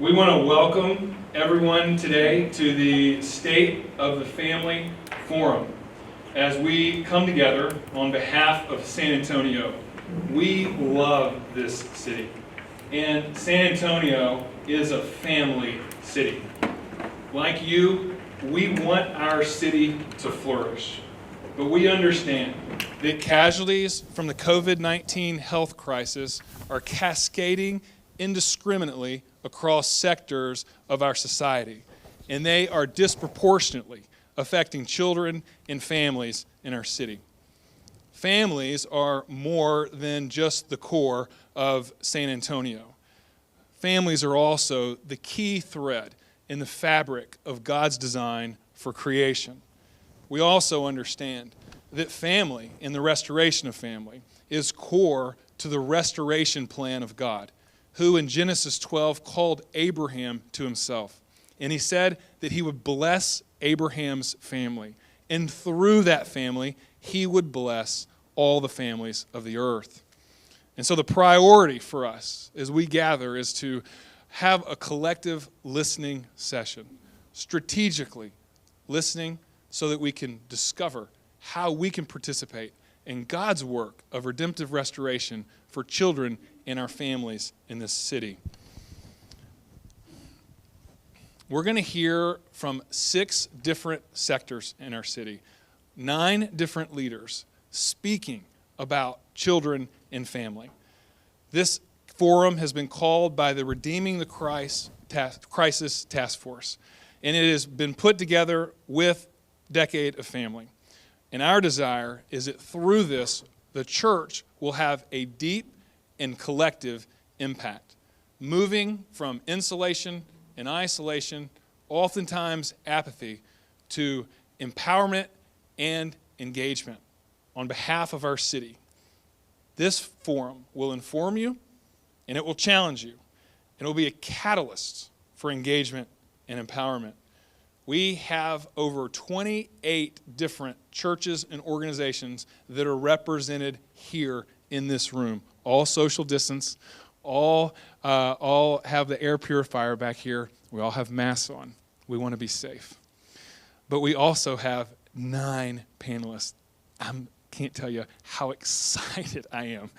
We want to welcome everyone today to the State of the Family Forum as we come together on behalf of San Antonio. We love this city, and San Antonio is a family city. Like you, we want our city to flourish, but we understand that casualties from the COVID-19 health crisis are cascading indiscriminately across sectors of our society, and they are disproportionately affecting children and families in our city. Families are more than just the core of San Antonio. Families are also the key thread in the fabric of God's design for creation. We also understand that family and the restoration of family is core to the restoration plan of God, who in Genesis 12 called Abraham to himself. And he said that he would bless Abraham's family. And through that family, he would bless all the families of the earth. And so the priority for us as we gather is to have a collective listening session, strategically listening so that we can discover how we can participate in God's work of redemptive restoration for children and our families in this city. We're going to hear from 6 different sectors in our city, 9 different leaders speaking about children and family. This forum has been called by the Redeeming the Crisis Task Force, and it has been put together with Decade of Family. And our desire is that through this, the church will have a deep and collective impact, moving from insulation and isolation, oftentimes apathy, to empowerment and engagement on behalf of our city. This forum will inform you, and it will challenge you, and it will be a catalyst for engagement and empowerment. We have over 28 different churches and organizations that are represented here in this room. All social distance, all have the air purifier back here. We all have masks on. We want to be safe. But we also have 9 panelists. I can't tell you how excited I am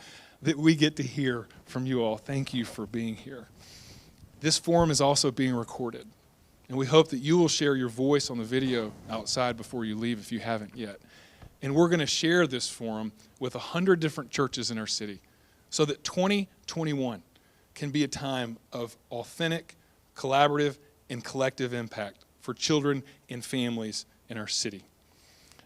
that we get to hear from you all. Thank you for being here. This forum is also being recorded, and we hope that you will share your voice on the video outside before you leave if you haven't yet. And we're going to share this forum with 100 different churches in our city so that 2021 can be a time of authentic, collaborative, and collective impact for children and families in our city.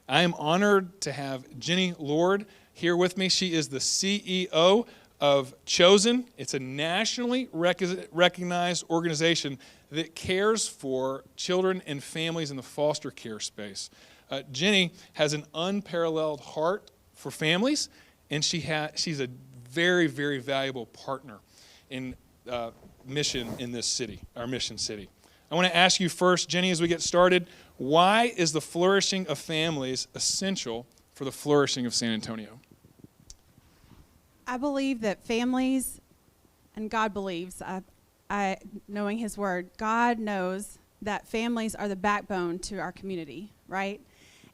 I am honored to have Jenny Lord here with me. She is the CEO of Chosen. It's a nationally recognized organization that cares for children and families in the foster care space. Jenny has an unparalleled heart for families, and she's a very, very valuable partner in mission in this city, our mission city. I want to ask you first, Jenny, as we get started, why is the flourishing of families essential for the flourishing of San Antonio? I believe that families, and God believes, knowing His Word, God knows that families are the backbone to our community, right?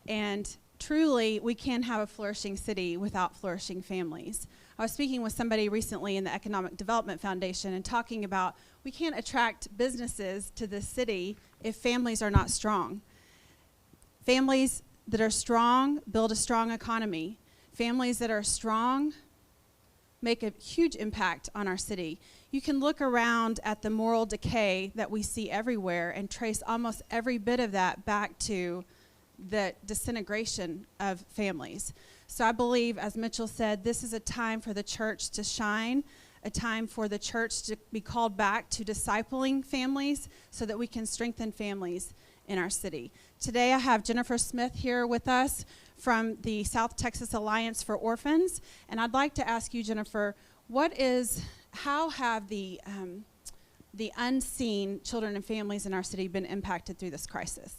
And truly, we can't have a flourishing city without flourishing families. I was speaking with somebody recently in the Economic Development Foundation and talking about we can't attract businesses to this city if families are not strong. Families that are strong build a strong economy. Families that are strong make a huge impact on our city. You can look around at the moral decay that we see everywhere and trace almost every bit of that back to the disintegration of families. So I believe, as Mitchell said, this is a time for the church to shine, a time for the church to be called back to discipling families so that we can strengthen families in our city. Today I have Jennifer Smith here with us from the South Texas Alliance for Orphans, and I'd like to ask you, Jennifer, how have the unseen children and families in our city been impacted through this crisis?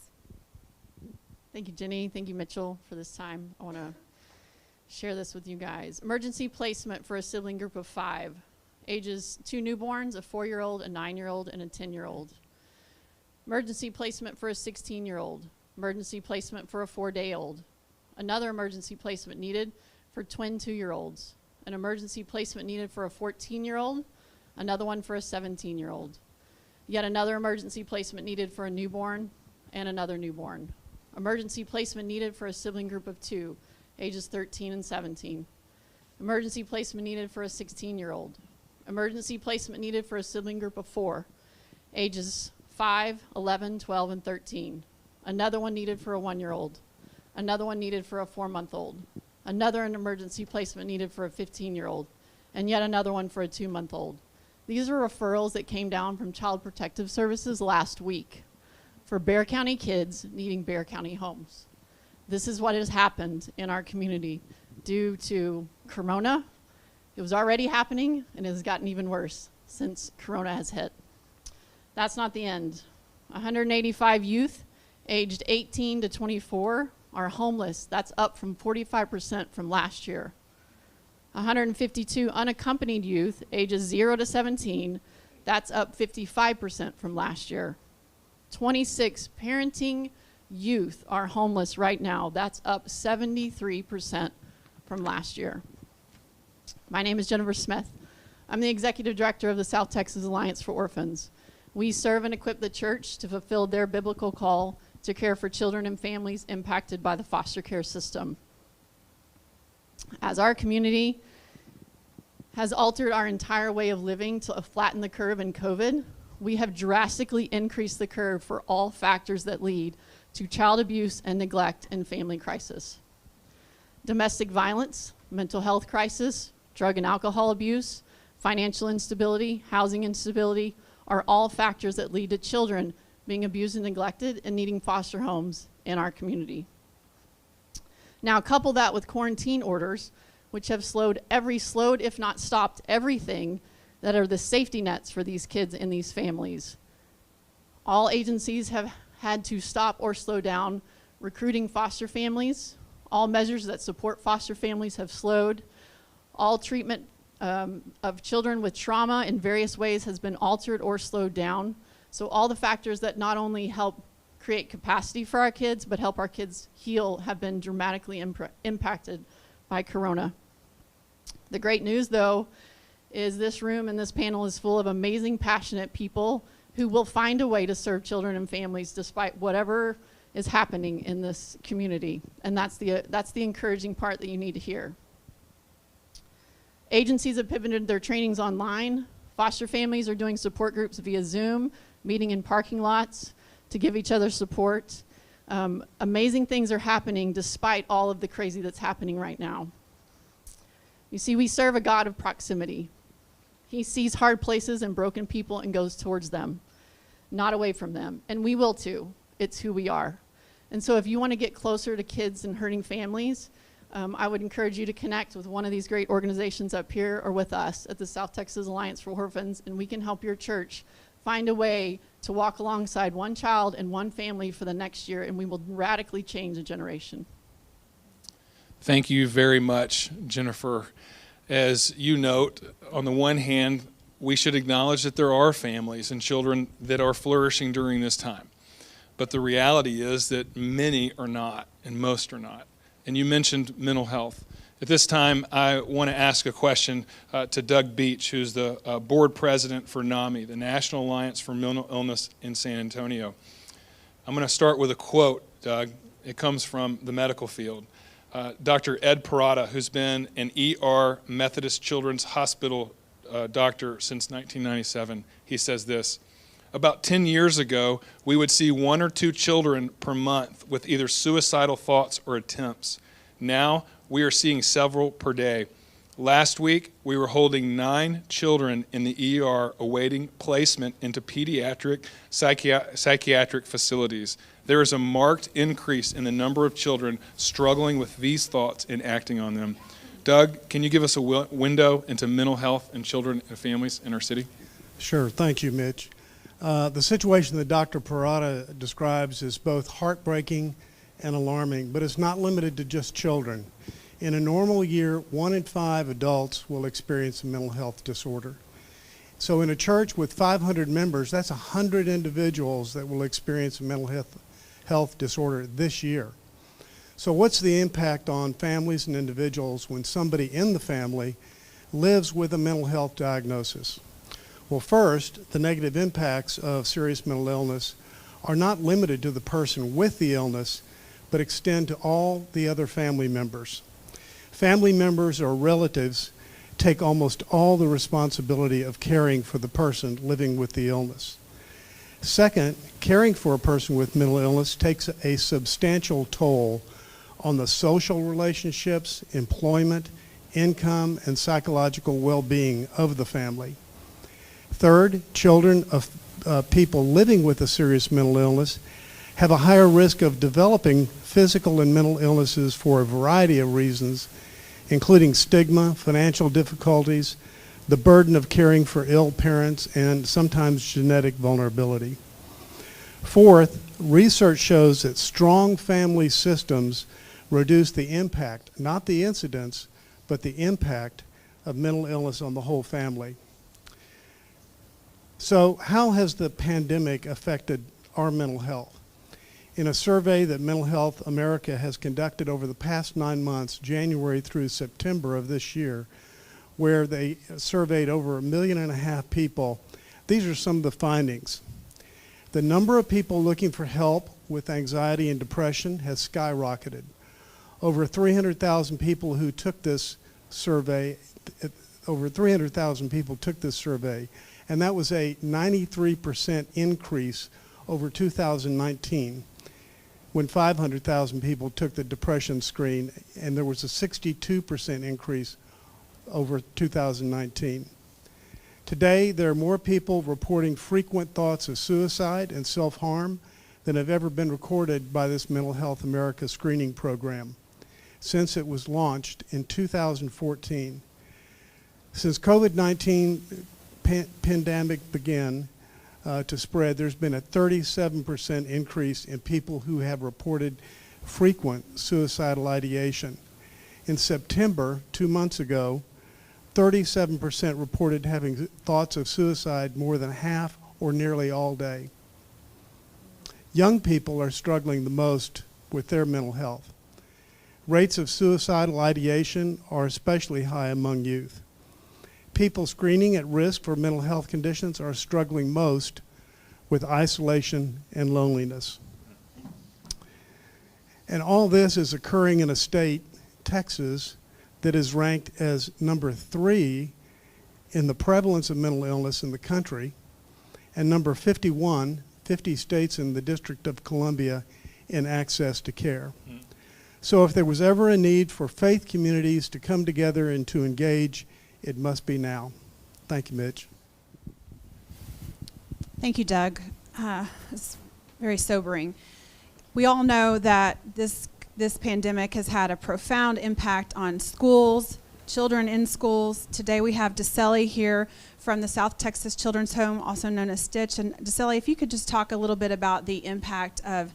Thank you, Jenny. Thank you, Mitchell, for this time. I want to share this with you guys. Emergency placement for a sibling group of 5 ages 2 newborns, a 4-year-old, a 9-year-old, and a 10-year-old. Emergency placement for a 16-year-old. Emergency placement for a 4-day-old. Another emergency placement needed for twin 2-year-olds. An emergency placement needed for a 14-year-old. Another one for a 17-year-old. Yet another emergency placement needed for a newborn and another newborn. Emergency placement needed for a sibling group of 2, ages 13 and 17. Emergency placement needed for a 16-year-old. Emergency placement needed for a sibling group of 4, ages 5, 11, 12, and 13. Another one needed for a 1-year-old. Another one needed for a 4-month-old. Another an emergency placement needed for a 15-year-old. And yet another one for a 2-month-old. These are referrals that came down from Child Protective Services last week for Bexar County kids needing Bexar County homes. This is what has happened in our community due to Corona. It was already happening, and it has gotten even worse since Corona has hit. That's not the end. 185 youth aged 18 to 24 are homeless. That's up from 45% from last year. 152 unaccompanied youth ages 0 to 17, that's up 55% from last year. 26 parenting youth are homeless right now. That's up 73% from last year. My name is Jennifer Smith. I'm the Executive Director of the South Texas Alliance for Orphans. We serve and equip the church to fulfill their biblical call to care for children and families impacted by the foster care system. As our community has altered our entire way of living to flatten the curve in COVID, we have drastically increased the curve for all factors that lead to child abuse and neglect and family crisis. Domestic violence, mental health crisis, drug and alcohol abuse, financial instability, housing instability are all factors that lead to children being abused and neglected and needing foster homes in our community. Now, couple that with quarantine orders, which have slowed if not stopped everything that are the safety nets for these kids and these families. All agencies have had to stop or slow down recruiting foster families. All measures that support foster families have slowed. All treatment of children with trauma in various ways has been altered or slowed down. So all the factors that not only help create capacity for our kids, but help our kids heal have been dramatically impacted by Corona. The great news, though, is this room and this panel is full of amazing, passionate people who will find a way to serve children and families despite whatever is happening in this community. And that's the encouraging part that you need to hear. Agencies have pivoted their trainings online. Foster families are doing support groups via Zoom, meeting in parking lots to give each other support. Amazing things are happening despite all of the crazy that's happening right now. You see, we serve a God of proximity. He sees hard places and broken people and goes towards them, not away from them. And we will too. It's who we are. And so if you want to get closer to kids and hurting families, I would encourage you to connect with one of these great organizations up here or with us at the South Texas Alliance for Orphans, and we can help your church find a way to walk alongside one child and one family for the next year, and we will radically change a generation. Thank you very much, Jennifer. As you note, on the one hand, we should acknowledge that there are families and children that are flourishing during this time. But the reality is that many are not, and most are not. And you mentioned mental health. At this time, I want to ask a question to Doug Beach, who's the board president for NAMI, the National Alliance for Mental Illness in San Antonio. I'm going to start with a quote, Doug. It comes from the medical field. Dr. Ed Parada, who's been an ER Methodist Children's Hospital doctor since 1997, he says this: about 10 years ago, we would see 1 or 2 children per month with either suicidal thoughts or attempts. Now, we are seeing several per day. Last week, we were holding 9 children in the ER awaiting placement into pediatric psychiatric facilities. There is a marked increase in the number of children struggling with these thoughts and acting on them. Doug, can you give us a window into mental health in children and families in our city? Sure. Thank you, Mitch. The situation that Dr. Parada describes is both heartbreaking and alarming, but it's not limited to just children. In a normal year, 1 in 5 adults will experience a mental health disorder. So in a church with 500 members, that's 100 individuals that will experience a mental health disorder this year. So what's the impact on families and individuals when somebody in the family lives with a mental health diagnosis? Well, first, the negative impacts of serious mental illness are not limited to the person with the illness, but extend to all the other family members. Family members or relatives take almost all the responsibility of caring for the person living with the illness. Second, caring for a person with mental illness takes a substantial toll on the social relationships, employment, income, and psychological well-being of the family. Third, children of people living with a serious mental illness have a higher risk of developing physical and mental illnesses for a variety of reasons, including stigma, financial difficulties, the burden of caring for ill parents, and sometimes genetic vulnerability. Fourth, research shows that strong family systems reduce the impact, not the incidence, but the impact of mental illness on the whole family. So how has the pandemic affected our mental health? In a survey that Mental Health America has conducted over the past 9 months, January through September of this year, where they surveyed over 1.5 million people, these are some of the findings. The number of people looking for help with anxiety and depression has skyrocketed. Over 300,000 people who took this survey, and that was a 93% increase over 2019, when 500,000 people took the depression screen, and there was a 62% increase over 2019. Today, there are more people reporting frequent thoughts of suicide and self-harm than have ever been recorded by this Mental Health America screening program since it was launched in 2014. Since COVID-19 pandemic began to spread, there's been a 37% increase in people who have reported frequent suicidal ideation. In September, 2 months ago, 37% reported having thoughts of suicide more than half or nearly all day. Young people are struggling the most with their mental health. Rates of suicidal ideation are especially high among youth. People screening at risk for mental health conditions are struggling most with isolation and loneliness. And all this is occurring in a state, Texas, that is ranked as number 3 in the prevalence of mental illness in the country, and number 51, 50 states in the District of Columbia, in access to care. So if there was ever a need for faith communities to come together and to engage, it must be now. Thank you, Mitch. Thank you, Doug. It's very sobering. We all know that this pandemic has had a profound impact on schools, children in schools. Today we have DeSelly here from the South Texas Children's Home, also known as Stitch. And DeSelly, if you could just talk a little bit about the impact of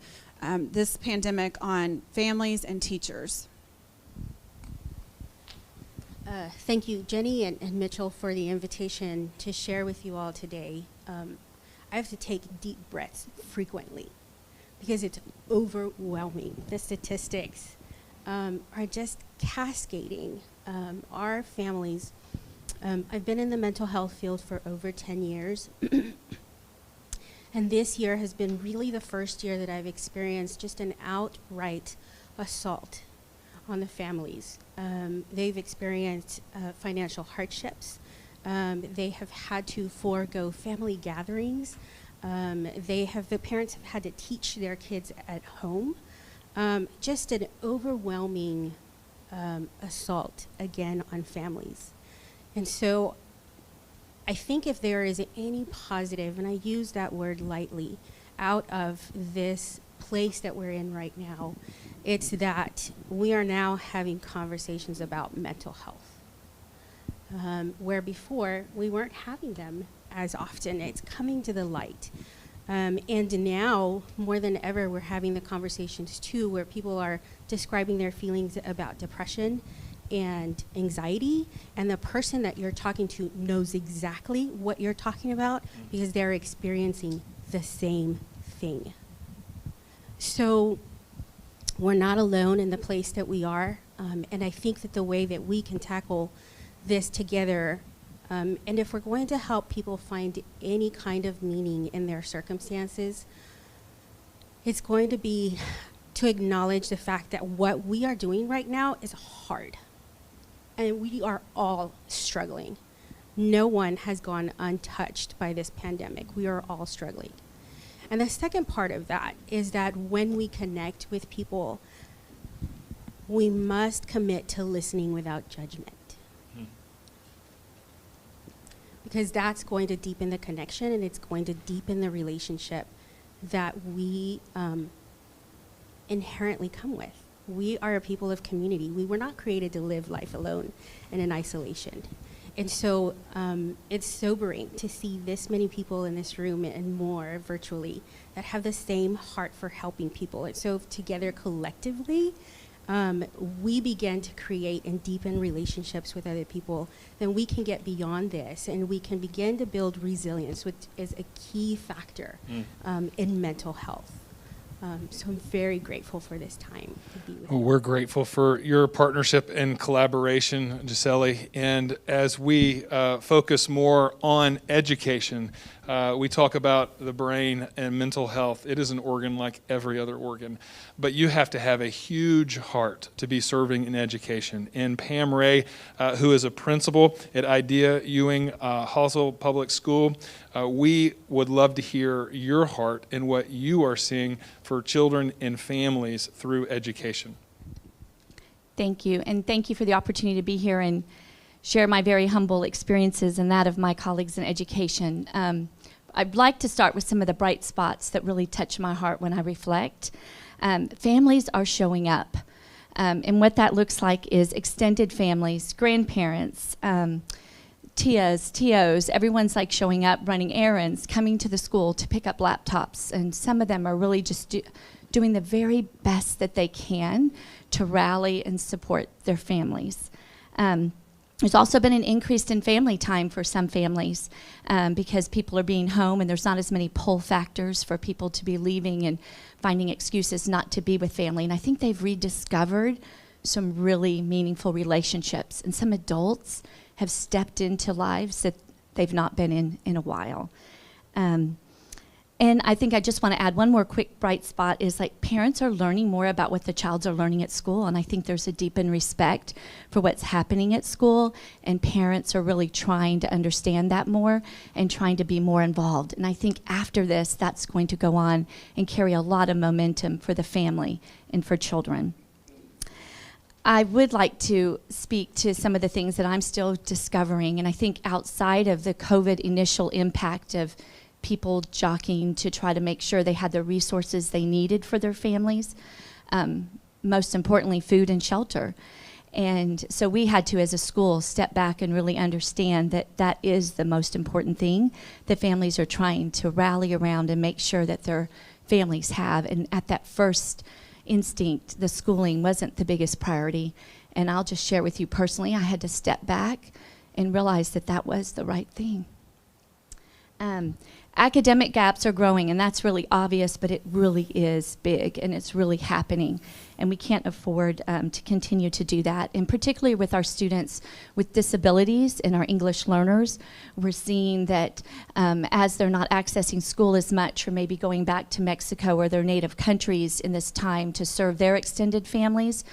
this pandemic on families and teachers. Thank you, Jenny and Mitchell, for the invitation to share with you all today. I have to take deep breaths frequently because it's overwhelming. The statistics are just cascading. Our families, I've been in the mental health field for over 10 years. And this year has been really the first year that I've experienced just an outright assault on the families. They've experienced financial hardships. They have had to forego family gatherings. The parents have had to teach their kids at home. Just an overwhelming assault, again, on families. And so I think if there is any positive, and I use that word lightly, out of this place that we're in right now, it's that we are now having conversations about mental health, where before we weren't having them as often. It's coming to the light. And now, more than ever, we're having the conversations, too, where people are describing their feelings about depression and anxiety, and the person that you're talking to knows exactly what you're talking about because they're experiencing the same thing. So we're not alone in the place that we are, and I think that the way that we can tackle this together, and if we're going to help people find any kind of meaning in their circumstances, it's going to be to acknowledge the fact that what we are doing right now is hard. And we are all struggling. No one has gone untouched by this pandemic. We are all struggling. And the second part of that is that when we connect with people, we must commit to listening without judgment. Because that's going to deepen the connection, and it's going to deepen the relationship that we inherently come with. We are a people of community. We were not created to live life alone and in isolation. And so it's sobering to see this many people in this room and more virtually that have the same heart for helping people. And so together collectively, we begin to create and deepen relationships with other people, then we can get beyond this and we can begin to build resilience, which is a key factor in mental health. So I'm very grateful for this time to be with you. Well, we're grateful for your partnership and collaboration, Gisele. And as we focus more on education, we talk about the brain and mental health. It is an organ like every other organ. But you have to have a huge heart to be serving in education. And Pam Ray, who is a principal at Idea Ewing Hosel Public School, we would love to hear your heart and what you are seeing for children and families through education. Thank you, and thank you for the opportunity to be here and share my very humble experiences and that of my colleagues in education. I'd like to start with some of the bright spots that really touch my heart when I reflect. Families are showing up, and what that looks like is extended families, grandparents, TIAs, TOs, everyone's like showing up, running errands, coming to the school to pick up laptops, and some of them are really just doing the very best that they can to rally and support their families. There's also been an increase in family time for some families because people are being home and there's not as many pull factors for people to be leaving and finding excuses not to be with family. And I think they've rediscovered some really meaningful relationships, and some adults have stepped into lives that they've not been in a while. And I think I just want to add one more quick bright spot is like parents are learning more about what the childs are learning at school, and I think there's a deepened respect for what's happening at school, and parents are really trying to understand that more and trying to be more involved. And I think after this, that's going to go on and carry a lot of momentum for the family and for children. I would like to speak to some of the things that I'm still discovering, and I think outside of the COVID initial impact of people jockeying to try to make sure they had the resources they needed for their families, most importantly, food and shelter. And so we had to, as a school, step back and really understand that that is the most important thing that families are trying to rally around and make sure that their families have. And at that first instinct, the schooling wasn't the biggest priority. And I'll just share with you personally, I had to step back and realize that that was the right thing. Academic gaps are growing, and that's really obvious, but it really is big, and it's really happening. And we can't afford to continue to do that. And particularly with our students with disabilities and our English learners, we're seeing that as they're not accessing school as much, or maybe going back to Mexico or their native countries in this time to serve their extended families,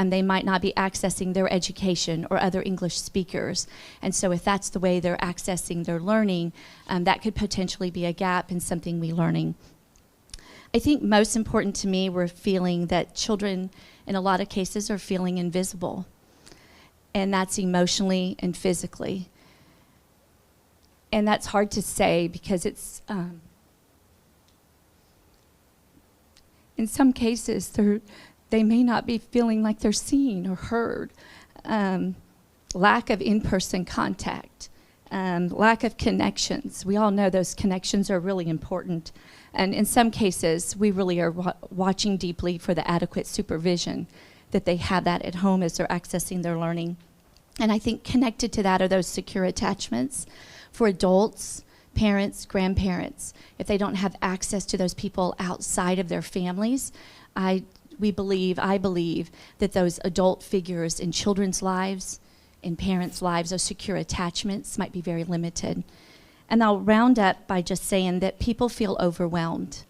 they might not be accessing their education or other English speakers. And so if that's the way they're accessing their learning, that could potentially be a gap in something we're learning. I think most important to me, we're feeling that children in a lot of cases are feeling invisible. And that's emotionally and physically. And that's hard to say because it's, in some cases, they may not be feeling like they're seen or heard. Lack of in-person contact, lack of connections. We all know those connections are really important. And in some cases, we really are watching deeply for the adequate supervision that they have that at home as they're accessing their learning. And I think connected to that are those secure attachments for adults, parents, grandparents. If they don't have access to those people outside of their families, I believe that those adult figures in children's lives, in parents' lives, those secure attachments might be very limited. And I'll round up by just saying that people feel overwhelmed.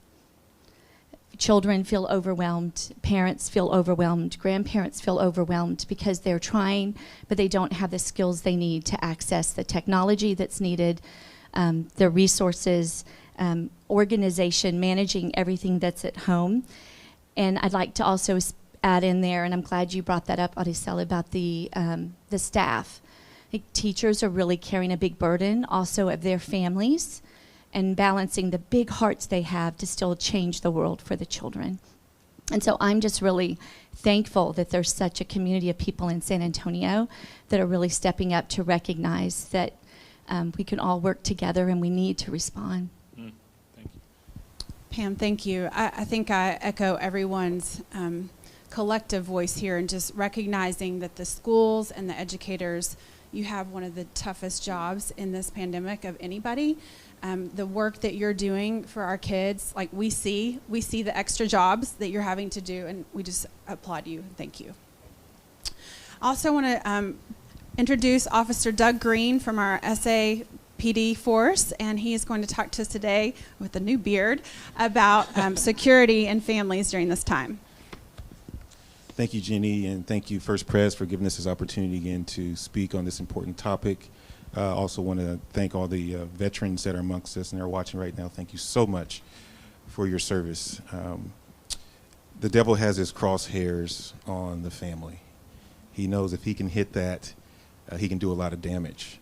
Children feel overwhelmed, parents feel overwhelmed, grandparents feel overwhelmed because they're trying, but they don't have the skills they need to access the technology that's needed, the resources, organization, managing everything that's at home. And I'd like to also add in there, and I'm glad you brought that up, Araceli, about the staff. I think teachers are really carrying a big burden also of their families and balancing the big hearts they have to still change the world for the children. And so I'm just really thankful that there's such a community of people in San Antonio that are really stepping up to recognize that we can all work together and we need to respond. Thank you. Pam, thank you. I think I echo everyone's collective voice here and just recognizing that the schools and the educators, you have one of the toughest jobs in this pandemic of anybody. The work that you're doing for our kids, like we see the extra jobs that you're having to do, and we just applaud you. Thank you. I also want to introduce Officer Doug Green from our SAPD force, and he is going to talk to us today with a new beard about security and families during this time. Thank you, Jenny, and thank you, First Pres, for giving us this opportunity again to speak on this important topic. I also want to thank all the veterans that are amongst us and are watching right now. Thank you so much for your service. The devil has his crosshairs on the family. He knows if he can hit that, he can do a lot of damage.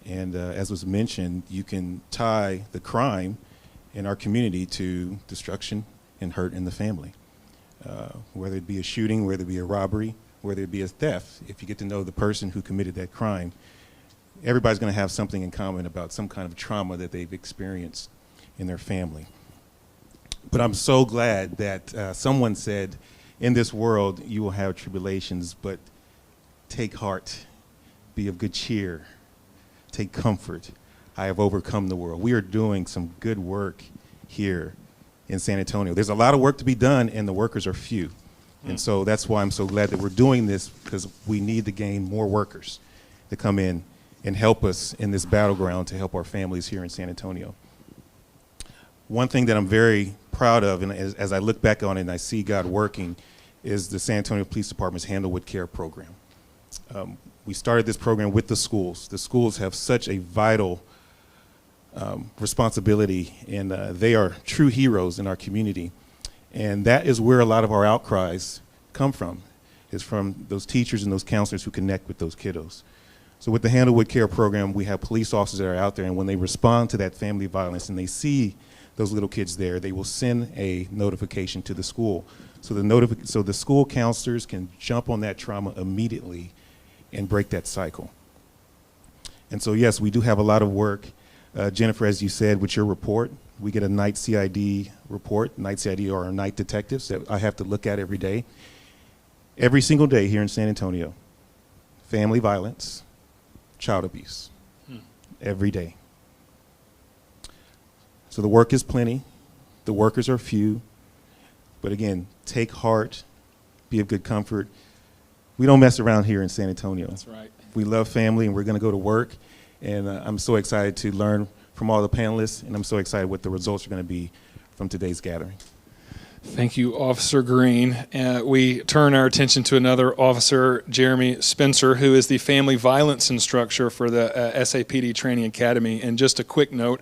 And as was mentioned, you can tie the crime in our community to destruction and hurt in the family. Whether it be a shooting, whether it be a robbery, whether it be a theft, if you get to know the person who committed that crime, everybody's going to have something in common about some kind of trauma that they've experienced in their family. But I'm so glad that someone said, in this world you will have tribulations, but take heart, be of good cheer, take comfort. I have overcome the world. We are doing some good work here in San Antonio. There's a lot of work to be done, and the workers are few. And so that's why I'm so glad that we're doing this, because we need to gain more workers to come in and help us in this battleground to help our families here in San Antonio. One thing that I'm very proud of, and as I look back on it and I see God working, is the San Antonio Police Department's Handlewood Care program. We started this program with the schools. The schools have such a vital responsibility, and they are true heroes in our community. And that is where a lot of our outcries come from, is from those teachers and those counselors who connect with those kiddos. So with the Handlewood Care program, we have police officers that are out there, and when they respond to that family violence and they see those little kids there, they will send a notification to the school. So the school counselors can jump on that trauma immediately and break that cycle. And so yes, we do have a lot of work. Jennifer, as you said, with your report, we get a night CID report. Night CID are our night detectives that I have to look at every day. Every single day here in San Antonio, family violence, child abuse, every day. So the work is plenty, the workers are few, but again, take heart, be of good comfort. We don't mess around here in San Antonio. That's right. We love family, and we're going to go to work, and I'm so excited to learn from all the panelists, and I'm so excited what the results are going to be from today's gathering. Thank you, Officer Green. We turn our attention to another officer, Jeremy Spencer, who is the family violence instructor for the SAPD Training Academy. And just a quick note,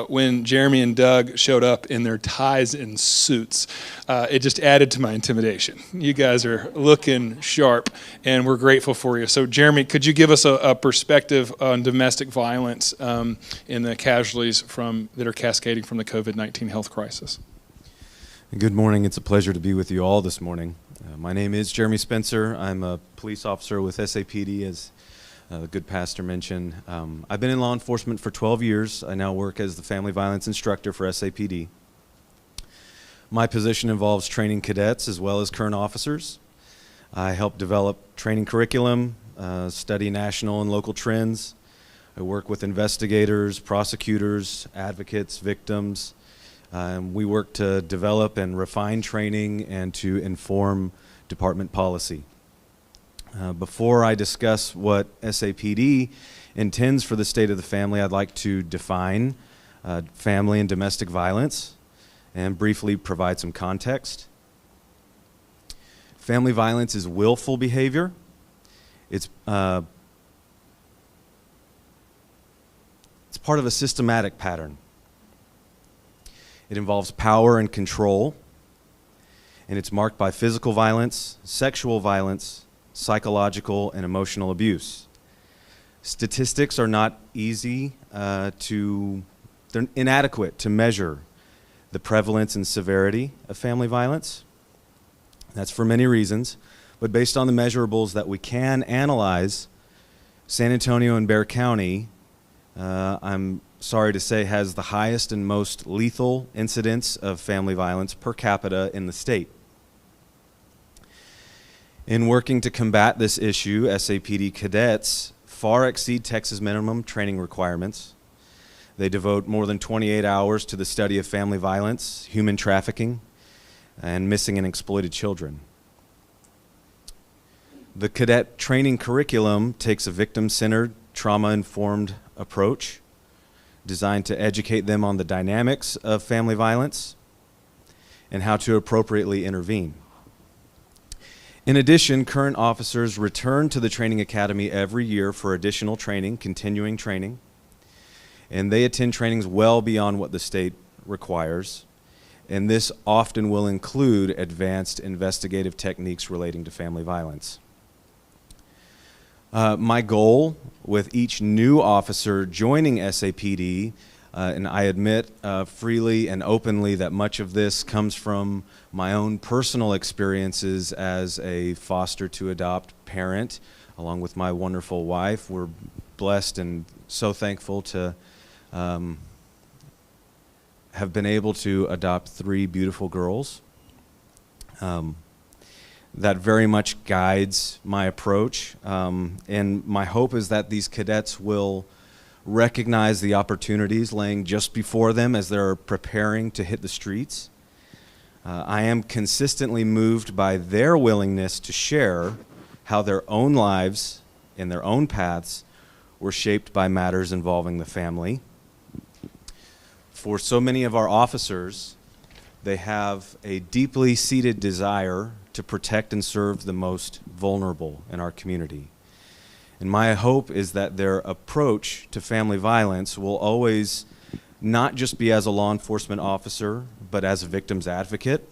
when Jeremy and Doug showed up in their ties and suits, it just added to my intimidation. You guys are looking sharp, and we're grateful for you. So, Jeremy, could you give us a perspective on domestic violence in the casualties that are cascading from the COVID-19 health crisis? Good morning. It's a pleasure to be with you all this morning. My name is Jeremy Spencer. I'm a police officer with SAPD, as the good pastor mentioned. I've been in law enforcement for 12 years. I now work as the family violence instructor for SAPD. My position involves training cadets as well as current officers. I help develop training curriculum, study national and local trends. I work with investigators, prosecutors, advocates, victims. We work to develop and refine training and to inform department policy. Before I discuss what SAPD intends for the state of the family, I'd like to define family and domestic violence and briefly provide some context. Family violence is willful behavior. It's part of a systematic pattern. It involves power and control, and it's marked by physical violence, sexual violence, psychological and emotional abuse. Statistics are not easy they're inadequate to measure the prevalence and severity of family violence. That's for many reasons, but based on the measurables that we can analyze, San Antonio and Bexar County, I'm sorry to say, has the highest and most lethal incidence of family violence per capita in the state. In working to combat this issue, SAPD cadets far exceed Texas minimum training requirements. They devote more than 28 hours to the study of family violence, human trafficking, and missing and exploited children. The cadet training curriculum takes a victim-centered, trauma-informed approach designed to educate them on the dynamics of family violence and how to appropriately intervene. In addition, current officers return to the training academy every year for additional training, continuing training, and they attend trainings well beyond what the state requires. And this often will include advanced investigative techniques relating to family violence. My goal with each new officer joining SAPD, and I admit freely and openly that much of this comes from my own personal experiences as a foster to adopt parent, along with my wonderful wife. We're blessed and so thankful to have been able to adopt 3 beautiful girls. That very much guides my approach, and my hope is that these cadets will recognize the opportunities laying just before them as they're preparing to hit the streets. I am consistently moved by their willingness to share how their own lives and their own paths were shaped by matters involving the family. For so many of our officers, they have a deeply seated desire to protect and serve the most vulnerable in our community. And my hope is that their approach to family violence will always not just be as a law enforcement officer, but as a victim's advocate,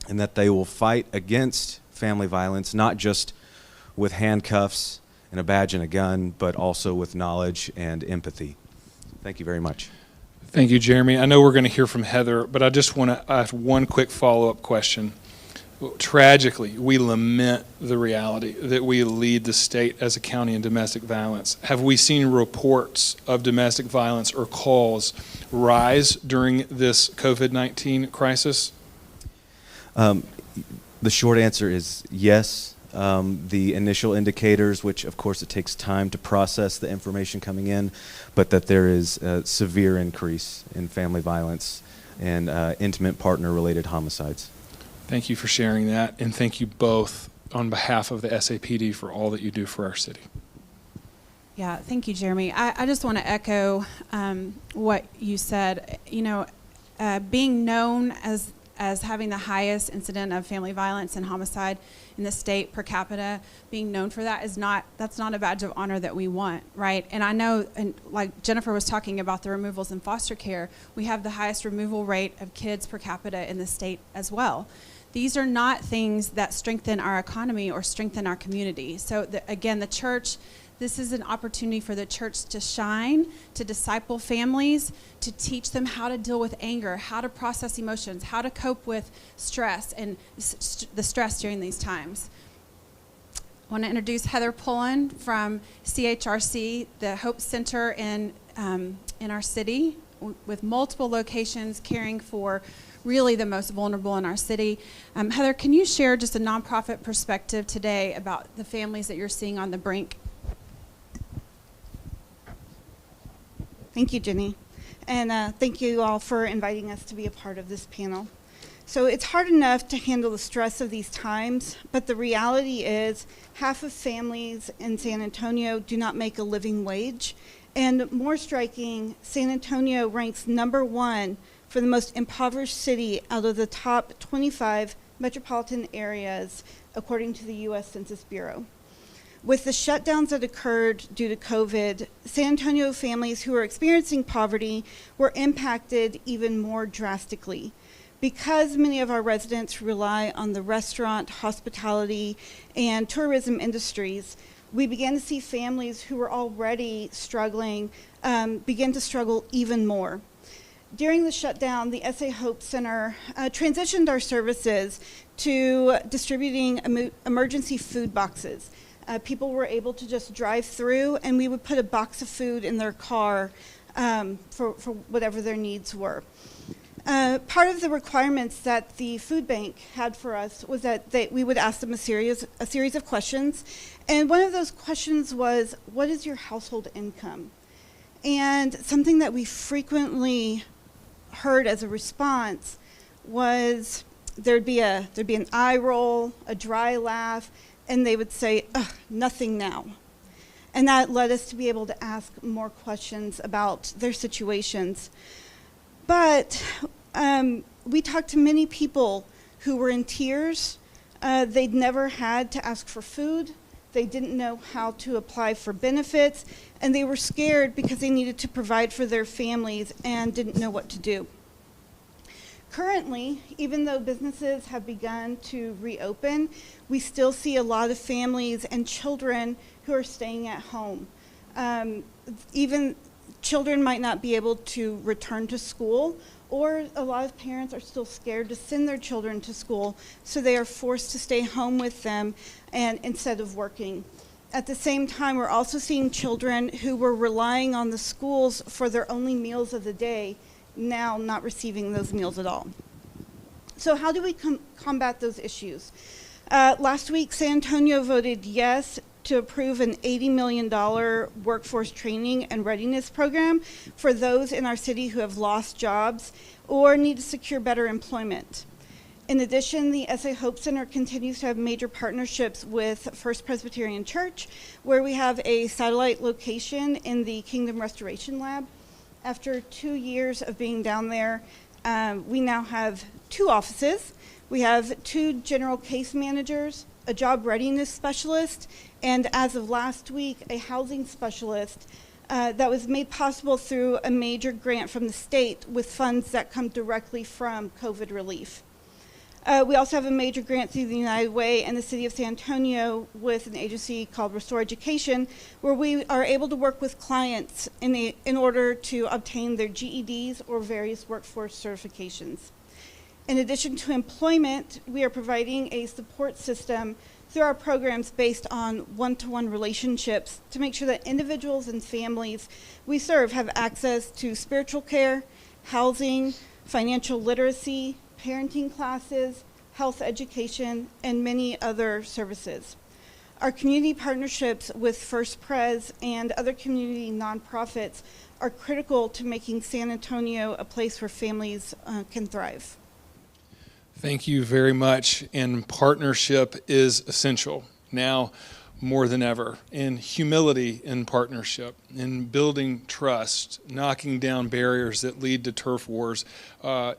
and that they will fight against family violence, not just with handcuffs and a badge and a gun, but also with knowledge and empathy. Thank you very much. Thank you, Jeremy. I know we're going to hear from Heather, but I just want to ask one quick follow-up question. Tragically, we lament the reality that we lead the state as a county in domestic violence. Have we seen reports of domestic violence or calls rise during this COVID-19 crisis? The short answer is yes. The initial indicators, which of course it takes time to process the information coming in, but that there is a severe increase in family violence and intimate partner-related homicides. Thank you for sharing that, and thank you both on behalf of the SAPD for all that you do for our city. Yeah, thank you, Jeremy. I just want to echo what you said. You know, being known as having the highest incident of family violence and homicide in the state per capita, being known for that that's not a badge of honor that we want, right? And I know, and like Jennifer was talking about the removals in foster care, we have the highest removal rate of kids per capita in the state as well. These are not things that strengthen our economy or strengthen our community. So again, the church, this is an opportunity for the church to shine, to disciple families, to teach them how to deal with anger, how to process emotions, how to cope with stress and the stress during these times. I want to introduce Heather Pullen from CHRC, the Hope Center in our city. with multiple locations, caring for really the most vulnerable in our city. Heather, can you share just a nonprofit perspective today about the families that you're seeing on the brink? Thank you, Jenny. And thank you all for inviting us to be a part of this panel. So it's hard enough to handle the stress of these times, but the reality is half of families in San Antonio do not make a living wage. And more striking, San Antonio ranks #1 for the most impoverished city out of the top 25 metropolitan areas, according to the U.S. Census Bureau. With the shutdowns that occurred due to COVID, San Antonio families who are experiencing poverty were impacted even more drastically. Because many of our residents rely on the restaurant, hospitality, and tourism industries, we began to see families who were already struggling begin to struggle even more. During the shutdown, the SA Hope Center transitioned our services to distributing emergency food boxes. People were able to just drive through, and we would put a box of food in their car for whatever their needs were. Part of the requirements that the food bank had for us was that we would ask them a series of questions. And one of those questions was, what is your household income? And something that we frequently heard as a response was there'd be an eye roll, a dry laugh, and they would say, nothing now. And that led us to be able to ask more questions about their situations. But we talked to many people who were in tears. They'd never had to ask for food. They didn't know how to apply for benefits, and they were scared because they needed to provide for their families and didn't know what to do. Currently, even though businesses have begun to reopen, we still see a lot of families and children who are staying at home. Even children might not be able to return to school, or a lot of parents are still scared to send their children to school, so they are forced to stay home with them and instead of working. At the same time, we're also seeing children who were relying on the schools for their only meals of the day now not receiving those meals at all. So how do we combat those issues? Last week, San Antonio voted yes to approve an $80 million workforce training and readiness program for those in our city who have lost jobs or need to secure better employment. In addition, the SA Hope Center continues to have major partnerships with First Presbyterian Church, where we have a satellite location in the Kingdom Restoration Lab. After 2 years of being down there, we now have 2 offices. We have 2 general case managers, a job readiness specialist, and as of last week, a housing specialist that was made possible through a major grant from the state with funds that come directly from COVID relief. We also have a major grant through the United Way and the City of San Antonio with an agency called Restore Education, where we are able to work with clients in order to obtain their GEDs or various workforce certifications. In addition to employment, we are providing a support system through our programs based on one-to-one relationships to make sure that individuals and families we serve have access to spiritual care, housing, financial literacy, parenting classes, health education, and many other services. Our community partnerships with First Pres and other community nonprofits are critical to making San Antonio a place where families can thrive. Thank you very much. And partnership is essential now more than ever. In humility in partnership, in building trust, knocking down barriers that lead to turf wars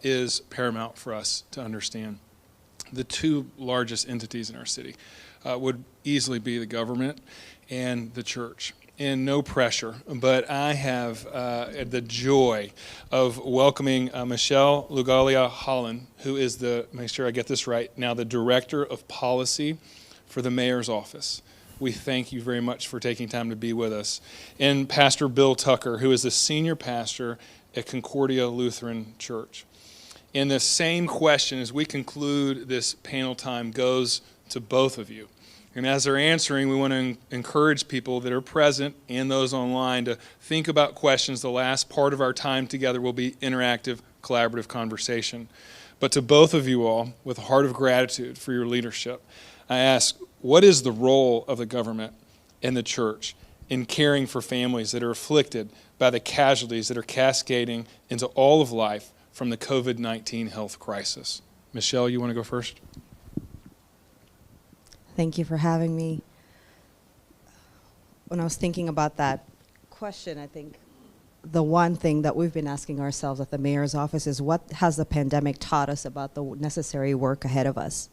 is paramount for us to understand. The 2 largest entities in our city would easily be the government and the church. And no pressure, but I have the joy of welcoming Michelle Lugalia Holland, who is make sure I get this right now, the Director of Policy for the Mayor's Office. We thank you very much for taking time to be with us. And Pastor Bill Tucker, who is the Senior Pastor at Concordia Lutheran Church. And the same question as we conclude this panel time goes to both of you. And as they're answering, we want to encourage people that are present and those online to think about questions. The last part of our time together will be interactive, collaborative conversation. But to both of you all, with a heart of gratitude for your leadership, I ask, what is the role of the government and the church in caring for families that are afflicted by the casualties that are cascading into all of life from the COVID-19 health crisis? Michelle, you want to go first? Thank you for having me. When I was thinking about that question, I think the one thing that we've been asking ourselves at the mayor's office is, what has the pandemic taught us about the necessary work ahead of us?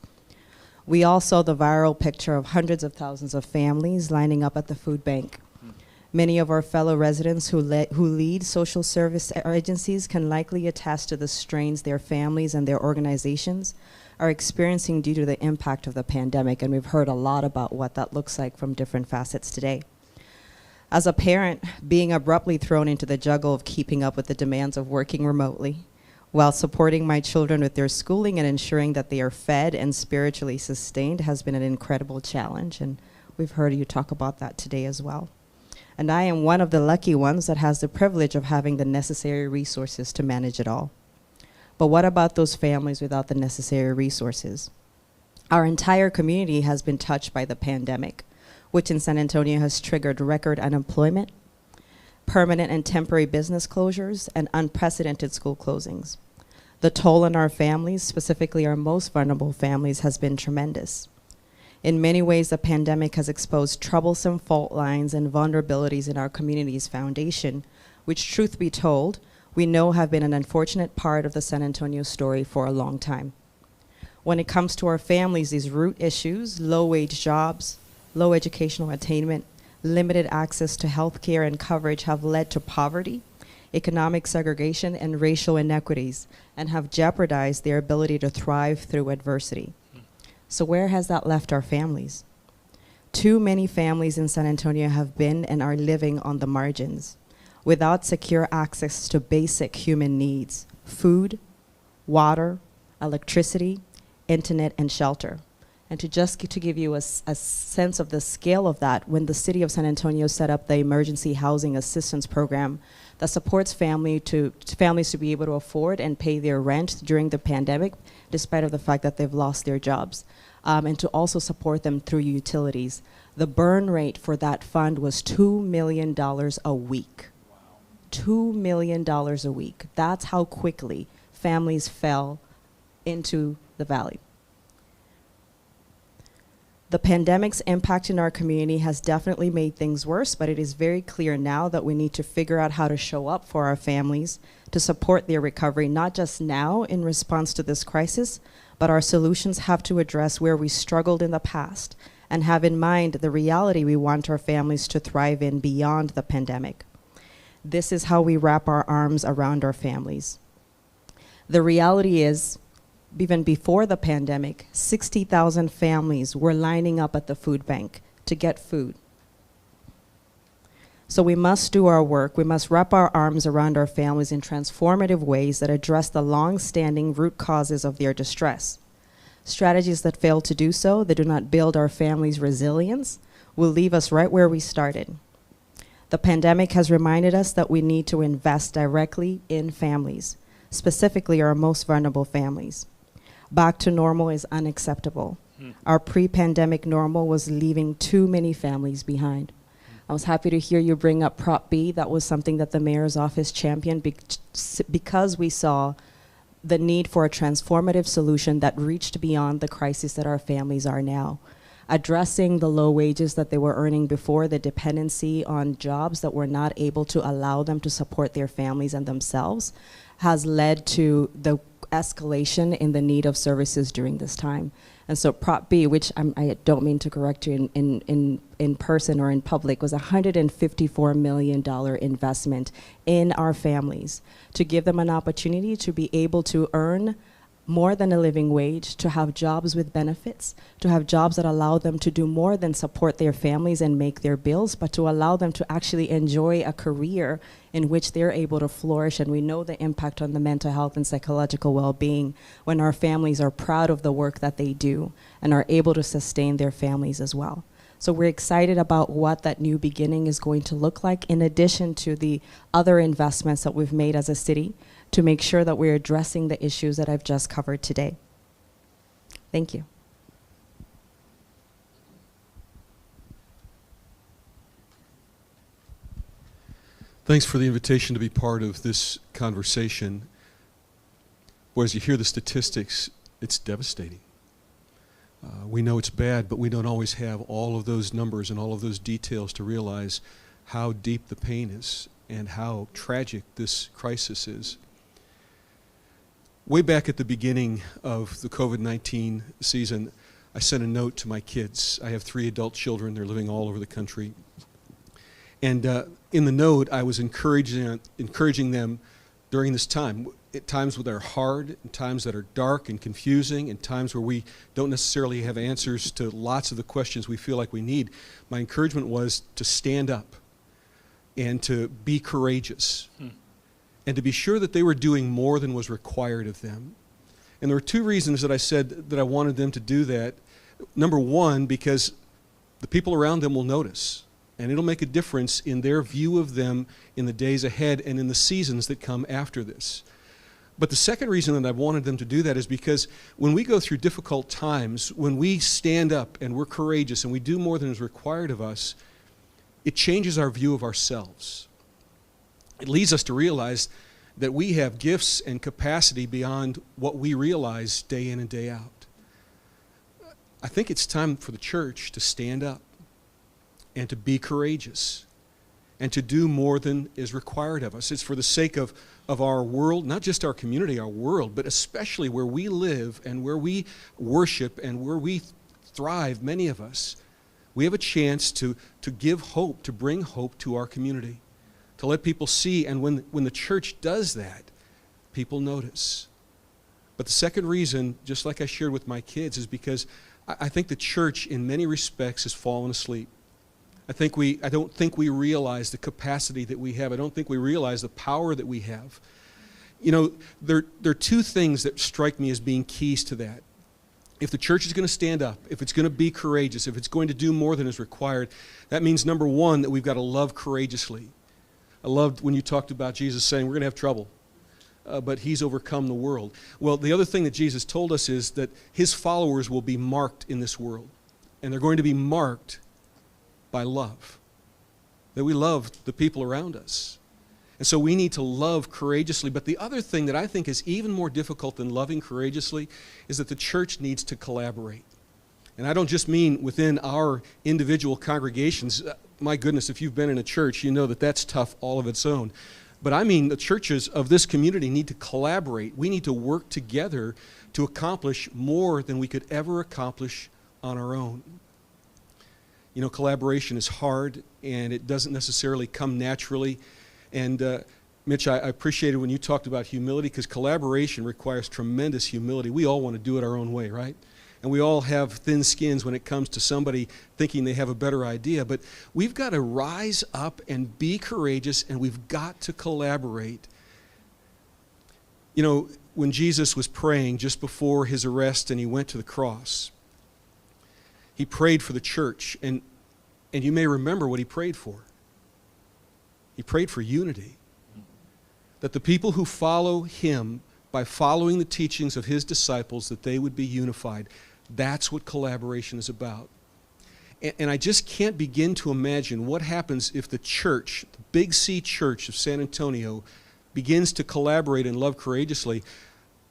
We all saw the viral picture of hundreds of thousands of families lining up at the food bank. Many of our fellow residents who lead social service agencies can likely attest to the strains their families and their organizations are experiencing due to the impact of the pandemic, and we've heard a lot about what that looks like from different facets today. As a parent, being abruptly thrown into the juggle of keeping up with the demands of working remotely, while supporting my children with their schooling and ensuring that they are fed and spiritually sustained, has been an incredible challenge, and we've heard you talk about that today as well. And I am one of the lucky ones that has the privilege of having the necessary resources to manage it all. But what about those families without the necessary resources? Our entire community has been touched by the pandemic, which in San Antonio has triggered record unemployment, permanent and temporary business closures, and unprecedented school closings. The toll on our families, specifically our most vulnerable families, has been tremendous. In many ways, the pandemic has exposed troublesome fault lines and vulnerabilities in our community's foundation, which, truth be told, we know have been an unfortunate part of the San Antonio story for a long time. When it comes to our families, these root issues, low-wage jobs, low educational attainment, limited access to health care and coverage, have led to poverty, economic segregation, and racial inequities, and have jeopardized their ability to thrive through adversity. So where has that left our families? Too many families in San Antonio have been and are living on the margins, without secure access to basic human needs: food, water, electricity, internet, and shelter. And to give you a sense of the scale of that, when the city of San Antonio set up the Emergency Housing Assistance Program that supports families to be able to afford and pay their rent during the pandemic, despite of the fact that they've lost their jobs, and to also support them through utilities, the burn rate for that fund was $2 million a week. $2 million a week. That's how quickly families fell into the valley. The pandemic's impact in our community has definitely made things worse, but it is very clear now that we need to figure out how to show up for our families to support their recovery, not just now in response to this crisis, but our solutions have to address where we struggled in the past and have in mind the reality we want our families to thrive in beyond the pandemic. This is how we wrap our arms around our families. The reality is, even before the pandemic, 60,000 families were lining up at the food bank to get food. So we must do our work. We must wrap our arms around our families in transformative ways that address the long-standing root causes of their distress. Strategies that fail to do so, that do not build our families' resilience, will leave us right where we started. The pandemic has reminded us that we need to invest directly in families, specifically our most vulnerable families. Back to normal is unacceptable. Our pre-pandemic normal was leaving too many families behind. I was happy to hear you bring up Prop B. That was something that the mayor's office championed because we saw the need for a transformative solution that reached beyond the crisis that our families are now. Addressing the low wages that they were earning before, the dependency on jobs that were not able to allow them to support their families and themselves, has led to the escalation in the need of services during this time. And so Prop B, which I don't mean to correct you in person or in public, was a $154 million investment in our families to give them an opportunity to be able to earn more than a living wage, to have jobs with benefits, to have jobs that allow them to do more than support their families and make their bills, but to allow them to actually enjoy a career in which they're able to flourish. And we know the impact on the mental health and psychological well-being when our families are proud of the work that they do and are able to sustain their families as well. So we're excited about what that new beginning is going to look like, in addition to the other investments that we've made as a city to make sure that we're addressing the issues that I've just covered today. Thank you. Thanks for the invitation to be part of this conversation. Well, as you hear the statistics, it's devastating. We know it's bad, but we don't always have all of those numbers and all of those details to realize how deep the pain is and how tragic this crisis is. Way back at the beginning of the COVID-19 season, I sent a note to my kids. I have 3 adult children. They're living all over the country. And in the note, I was encouraging them during this time, at times that are hard, and times that are dark and confusing, and times where we don't necessarily have answers to lots of the questions we feel like we need. My encouragement was to stand up and to be courageous. And to be sure that they were doing more than was required of them. And there were 2 reasons that I said that I wanted them to do that. Number one, because the people around them will notice, and it'll make a difference in their view of them in the days ahead and in the seasons that come after this. But the second reason that I wanted them to do that is because when we go through difficult times, when we stand up and we're courageous and we do more than is required of us, it changes our view of ourselves. It leads us to realize that we have gifts and capacity beyond what we realize day in and day out. I think it's time for the church to stand up and to be courageous and to do more than is required of us. It's for the sake of our world, not just our community, our world, but especially where we live and where we worship and where we thrive, many of us. We have a chance to give hope, to bring hope to our community, to let people see, and when the church does that, people notice. But the second reason, just like I shared with my kids, is because I think the church in many respects has fallen asleep. I don't think we realize the capacity that we have. I don't think we realize the power that we have. You know, there are 2 things that strike me as being keys to that. If the church is going to stand up, if it's going to be courageous, if it's going to do more than is required, that means, number one, that we've got to love courageously. I loved when you talked about Jesus saying we're going to have trouble, but he's overcome the world. Well, the other thing that Jesus told us is that his followers will be marked in this world, and they're going to be marked by love, that we love the people around us. And so we need to love courageously. But the other thing that I think is even more difficult than loving courageously is that the church needs to collaborate. And I don't just mean within our individual congregations. My goodness, if you've been in a church, you know that that's tough all of its own. But I mean the churches of this community need to collaborate. We need to work together to accomplish more than we could ever accomplish on our own. You know, collaboration is hard, and it doesn't necessarily come naturally. And Mitch, I appreciated when you talked about humility, because collaboration requires tremendous humility. We all want to do it our own way, right? And we all have thin skins when it comes to somebody thinking they have a better idea. But we've got to rise up and be courageous, and we've got to collaborate. You know, when Jesus was praying just before his arrest and he went to the cross, he prayed for the church. And you may remember what he prayed for. He prayed for unity. That the people who follow him, by following the teachings of his disciples, that they would be unified. That's what collaboration is about. And I just can't begin to imagine what happens if the church, the Big C Church of San Antonio, begins to collaborate and love courageously.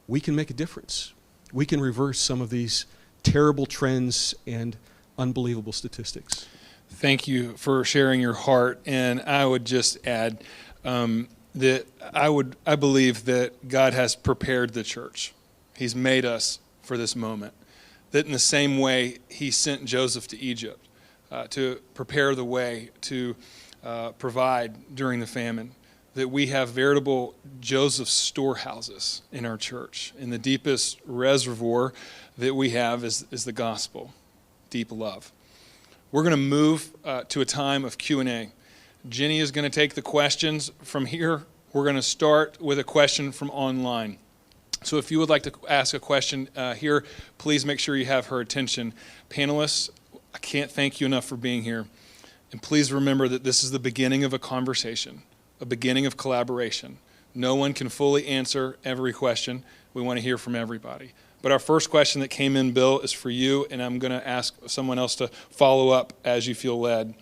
We can make a difference. We can reverse some of these terrible trends and unbelievable statistics. Thank you for sharing your heart. And I would just add that I believe that God has prepared the church. He's made us for this moment. That in the same way he sent Joseph to Egypt to prepare the way to provide during the famine, that we have veritable Joseph storehouses in our church. And the deepest reservoir that we have is the gospel, deep love. We're going to move to a time of Q&A. Jenny is going to take the questions from here. We're going to start with a question from online. So if you would like to ask a question here, please make sure you have her attention. Panelists, I can't thank you enough for being here. And please remember that this is the beginning of a conversation, a beginning of collaboration. No one can fully answer every question. We want to hear from everybody. But our first question that came in, Bill, is for you, and I'm going to ask someone else to follow up as you feel led.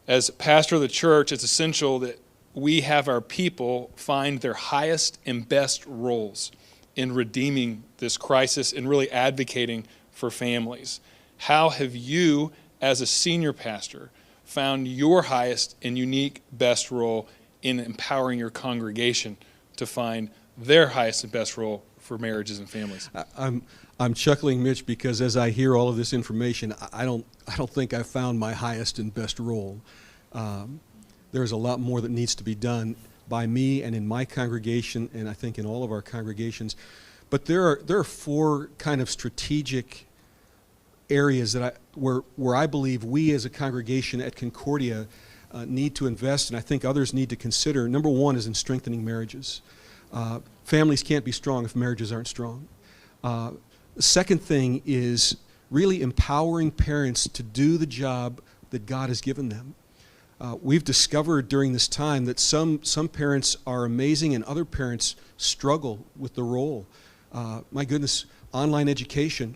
As pastor of the church, it's essential that we have our people find their highest and best roles in redeeming this crisis and really advocating for families. How have you, as a senior pastor, found your highest and unique best role in empowering your congregation to find their highest and best role for marriages and families? I'm chuckling, Mitch, because as I hear all of this information, I don't think I found my highest and best role. There's a lot more that needs to be done by me and in my congregation, and I think in all of our congregations. But there are four kind of strategic areas that where I believe we as a congregation at Concordia need to invest, and I think others need to consider. Number one is in strengthening marriages. Families can't be strong if marriages aren't strong. The second thing is really empowering parents to do the job that God has given them. We've discovered during this time that some parents are amazing and other parents struggle with the role. My goodness, online education.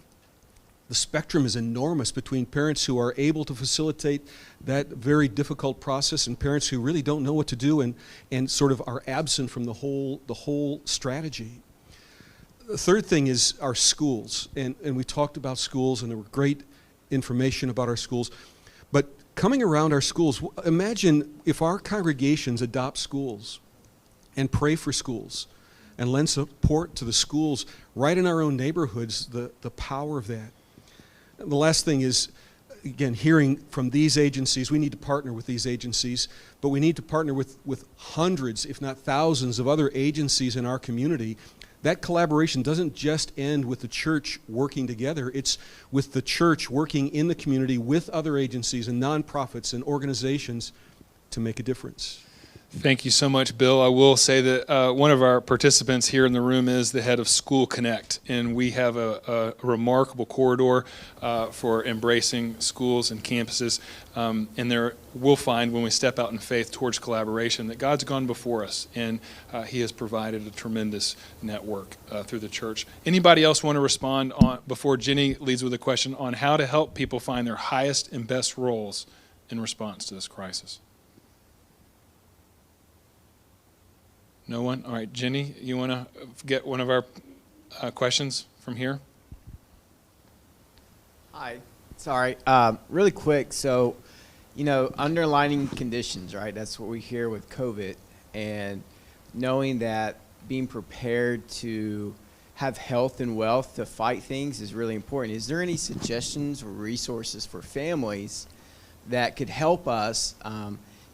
The spectrum is enormous between parents who are able to facilitate that very difficult process and parents who really don't know what to do and sort of are absent from the whole strategy. The third thing is our schools, and we talked about schools, and there were great information about our schools. But coming around our schools, imagine if our congregations adopt schools and pray for schools and lend support to the schools right in our own neighborhoods, the power of that. The last thing is, again, hearing from these agencies. We need to partner with these agencies, but we need to partner with hundreds, if not thousands, of other agencies in our community. That collaboration doesn't just end with the church working together. It's with the church working in the community with other agencies and nonprofits and organizations to make a difference. Thank you so much, Bill. I will say that one of our participants here in the room is the head of School Connect, and we have a remarkable corridor for embracing schools and campuses. And there we'll find when we step out in faith towards collaboration that God's gone before us, and He has provided a tremendous network through the church. Anybody else want to respond on before Jenny leads with a question on how to help people find their highest and best roles in response to this crisis? No one? All right, Jenny, you want to get one of our questions from here? Hi. Sorry. Really quick. So, underlining conditions, right? That's what we hear with COVID. And knowing that being prepared to have health and wealth to fight things is really important. Is there any suggestions or resources for families that could help us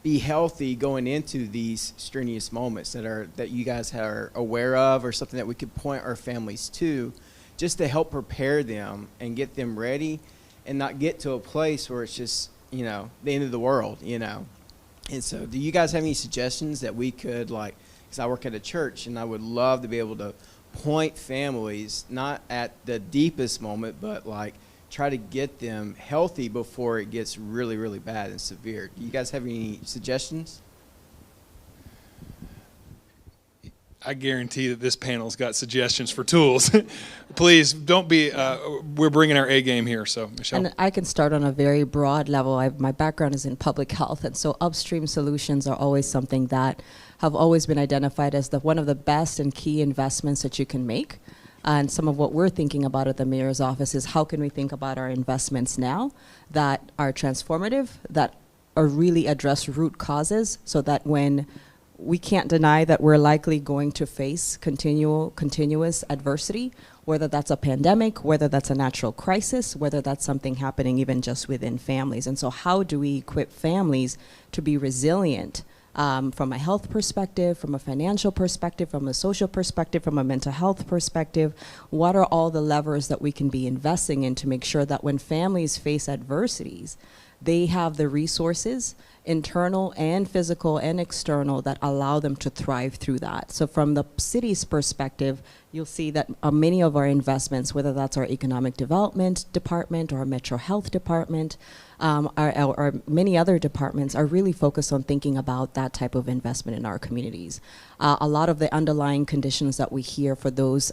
be healthy going into these strenuous moments that you guys are aware of, or something that we could point our families to just to help prepare them and get them ready and not get to a place where it's just, the end of the world, And so do you guys have any suggestions that we could, because I work at a church and I would love to be able to point families, not at the deepest moment, but try to get them healthy before it gets really, really bad and severe. Do you guys have any suggestions? I guarantee that this panel's got suggestions for tools. Please don't be, we're bringing our A game here, so Michelle. And I can start on a very broad level. My background is in public health, and so upstream solutions are always something that have always been identified as one of the best and key investments that you can make. And some of what we're thinking about at the mayor's office is how can we think about our investments now that are transformative, that are really address root causes, so that when we can't deny that we're likely going to face continuous adversity, whether that's a pandemic, whether that's a natural crisis, whether that's something happening even just within families. And so how do we equip families to be resilient from a health perspective, from a financial perspective, from a social perspective, from a mental health perspective. What are all the levers that we can be investing in to make sure that when families face adversities, they have the resources, internal and physical and external, that allow them to thrive through that. So from the city's perspective, you'll see that many of our investments, whether that's our economic development department or our metro health department, or many other departments, are really focused on thinking about that type of investment in our communities. A lot of the underlying conditions that we hear for those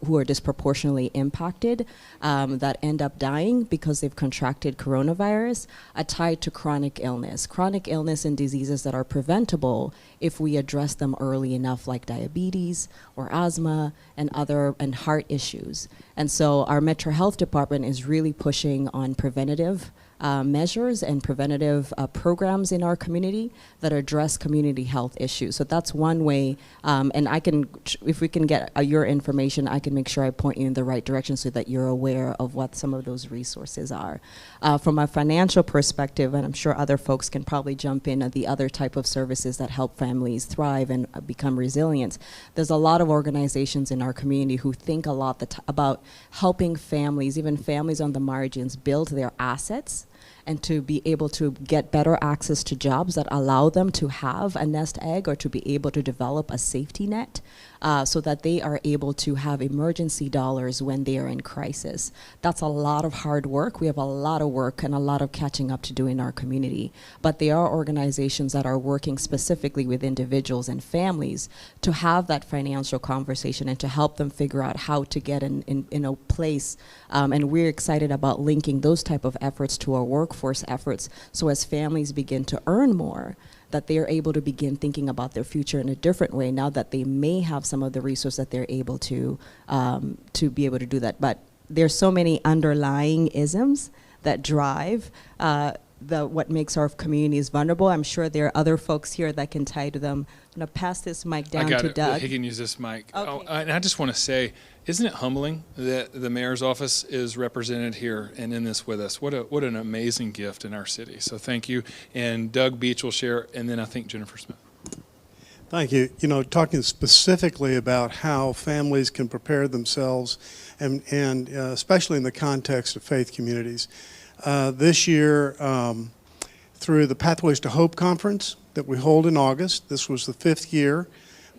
who are disproportionately impacted, that end up dying because they've contracted coronavirus, are tied to chronic illness. Chronic illness and diseases that are preventable if we address them early enough, like diabetes or asthma and heart issues. And so our Metro Health Department is really pushing on preventative measures and preventative programs in our community that address community health issues. So that's one way, and I can, if we can get your information, I can make sure I point you in the right direction so that you're aware of what some of those resources are. From a financial perspective, and I'm sure other folks can probably jump in at the other type of services that help families thrive and become resilient. There's a lot of organizations in our community who think a lot about helping families, even families on the margins, build their assets and to be able to get better access to jobs that allow them to have a nest egg or to be able to develop a safety net so that they are able to have emergency dollars when they are in crisis. That's a lot of hard work. We have a lot of work and a lot of catching up to do in our community. But there are organizations that are working specifically with individuals and families to have that financial conversation and to help them figure out how to get in a place. And we're excited about linking those type of efforts to our workforce efforts. So as families begin to earn more, that they are able to begin thinking about their future in a different way now that they may have some of the resources that they're able to be able to do that. But there's so many underlying isms that drive what makes our communities vulnerable. I'm sure there are other folks here that can tie to them. I'm going to pass this mic down to Doug. He can use this mic. Okay. Oh, and I just want to say, isn't it humbling that the mayor's office is represented here and in this with us? What an amazing gift in our city. So thank you. And Doug Beach will share, and then I think Jennifer Smith. Thank you. You know, talking specifically about how families can prepare themselves, and especially in the context of faith communities. This year, through the Pathways to Hope conference that we hold in August, this was the 5th year,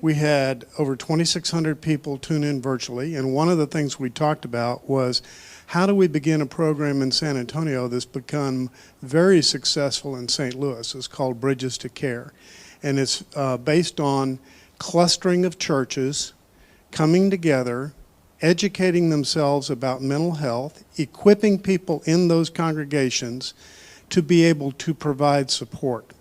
we had over 2,600 people tune in virtually, and one of the things we talked about was how do we begin a program in San Antonio that's become very successful in St. Louis. It's called Bridges to Care, and it's based on clustering of churches coming together, educating themselves about mental health, equipping people in those congregations to be able to provide support.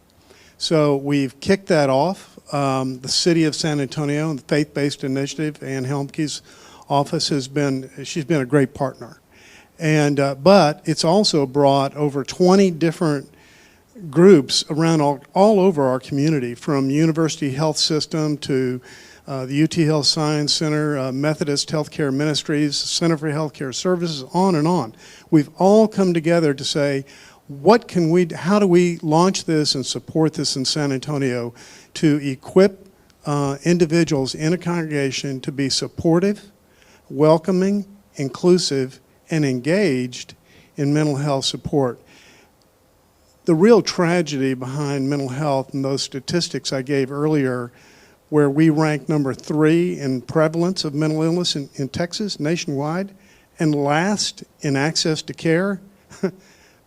So we've kicked that off. The City of San Antonio, the Faith-Based Initiative, Ann Helmke's office she's been a great partner. And but it's also brought over 20 different groups around all over our community, from University Health System to the UT Health Science Center, Methodist Healthcare Ministries, Center for Healthcare Services, on and on. We've all come together to say, how do we launch this and support this in San Antonio to equip individuals in a congregation to be supportive, welcoming, inclusive, and engaged in mental health support. The real tragedy behind mental health and those statistics I gave earlier, where we rank number 3 in prevalence of mental illness in Texas nationwide, and last in access to care,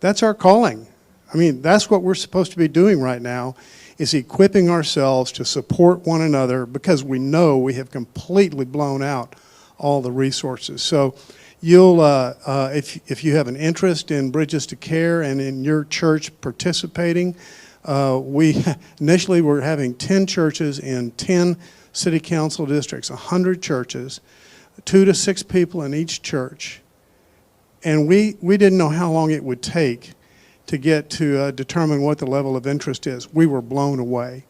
that's our calling. I mean, that's what we're supposed to be doing right now, is equipping ourselves to support one another, because we know we have completely blown out all the resources. So you'll, if you have an interest in Bridges to Care and in your church participating, we initially were having 10 churches in 10 city council districts, 100 churches, 2 to 6 people in each church. And we didn't know how long it would take to get to determine what the level of interest is. We were blown away.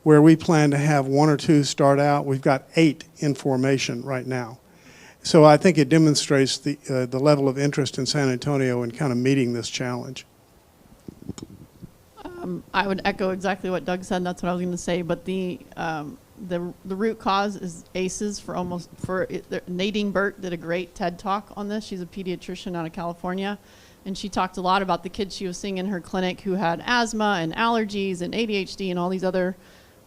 Where we plan to have 1 or 2 start out, we've got 8 in formation right now. So I think it demonstrates the level of interest in San Antonio in kind of meeting this challenge. I would echo exactly what Doug said. That's what I was going to say. But the root cause is ACEs Nadine Burt did a great TED Talk on this. She's a pediatrician out of California. And she talked a lot about the kids she was seeing in her clinic who had asthma and allergies and ADHD and all these other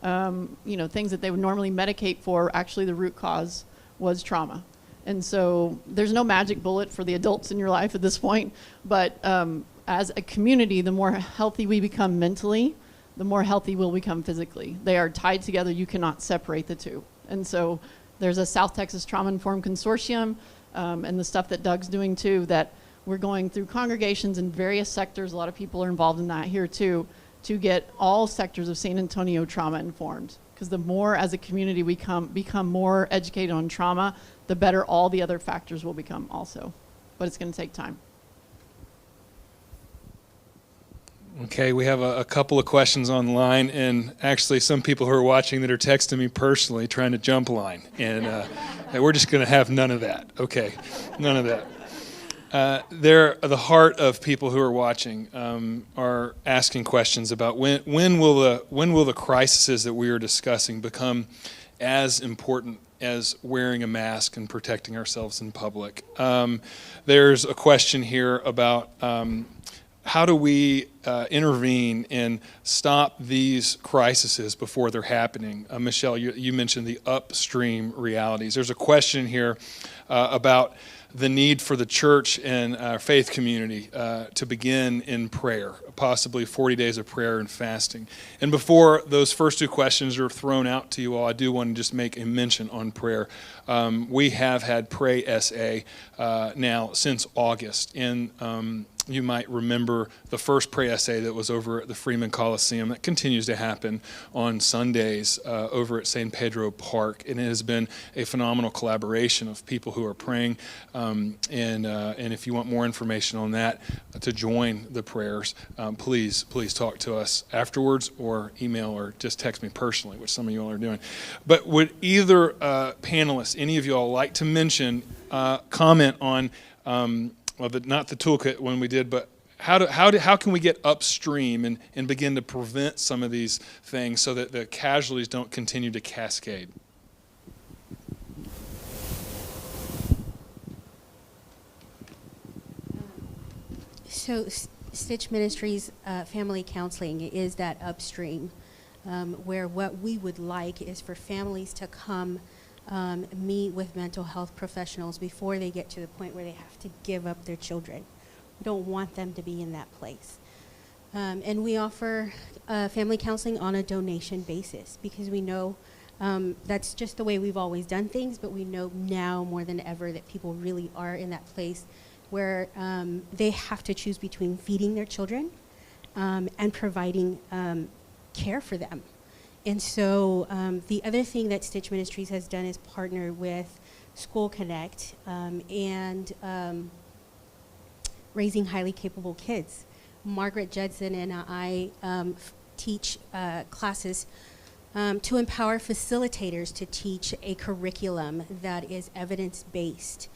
things that they would normally medicate for. Actually, the root cause was trauma. And so there's no magic bullet for the adults in your life at this point. But as a community, the more healthy we become mentally, the more healthy we'll become physically. They are tied together. You cannot separate the two. And so there's a South Texas Trauma-Informed Consortium and the stuff that Doug's doing too, that we're going through congregations in various sectors. A lot of people are involved in that here too, to get all sectors of San Antonio trauma informed. Because the more as a community we become more educated on trauma, the better all the other factors will become also. But it's going to take time. Okay, we have a couple of questions online, and actually some people who are watching that are texting me personally trying to jump line. And we're just going to have none of that. Okay, none of that. The heart of people who are watching are asking questions about when will the crises that we are discussing become as important as wearing a mask and protecting ourselves in public. There's a question here about how do we intervene and stop these crises before they're happening? Michelle, you mentioned the upstream realities. There's a question here about the need for the church and our faith community to begin in prayer, possibly 40 days of prayer and fasting. And before those first two questions are thrown out to you all, I do want to just make a mention on prayer. We have had Pray SA now since August, and you might remember the first Pray SA that was over at the Freeman Coliseum. That continues to happen on Sundays over at San Pedro Park, and it has been a phenomenal collaboration of people who are praying. And if you want more information on that, to join the prayers, please talk to us afterwards, or email, or just text me personally, which some of you all are doing. But would either panelist, any of you all, like to mention, comment on? Not the toolkit one we did, but how can we get upstream and begin to prevent some of these things so that the casualties don't continue to cascade? So Stitch Ministries family counseling is that upstream, where what we would like is for families to come meet with mental health professionals before they get to the point where they have to give up their children. We don't want them to be in that place. And we offer family counseling on a donation basis, because we know that's just the way we've always done things, but we know now more than ever that people really are in that place where they have to choose between feeding their children and providing care for them. And so the other thing that Stitch Ministries has done is partner with School Connect and Raising Highly Capable Kids. Margaret Judson and I teach classes to empower facilitators to teach a curriculum that is evidence-based,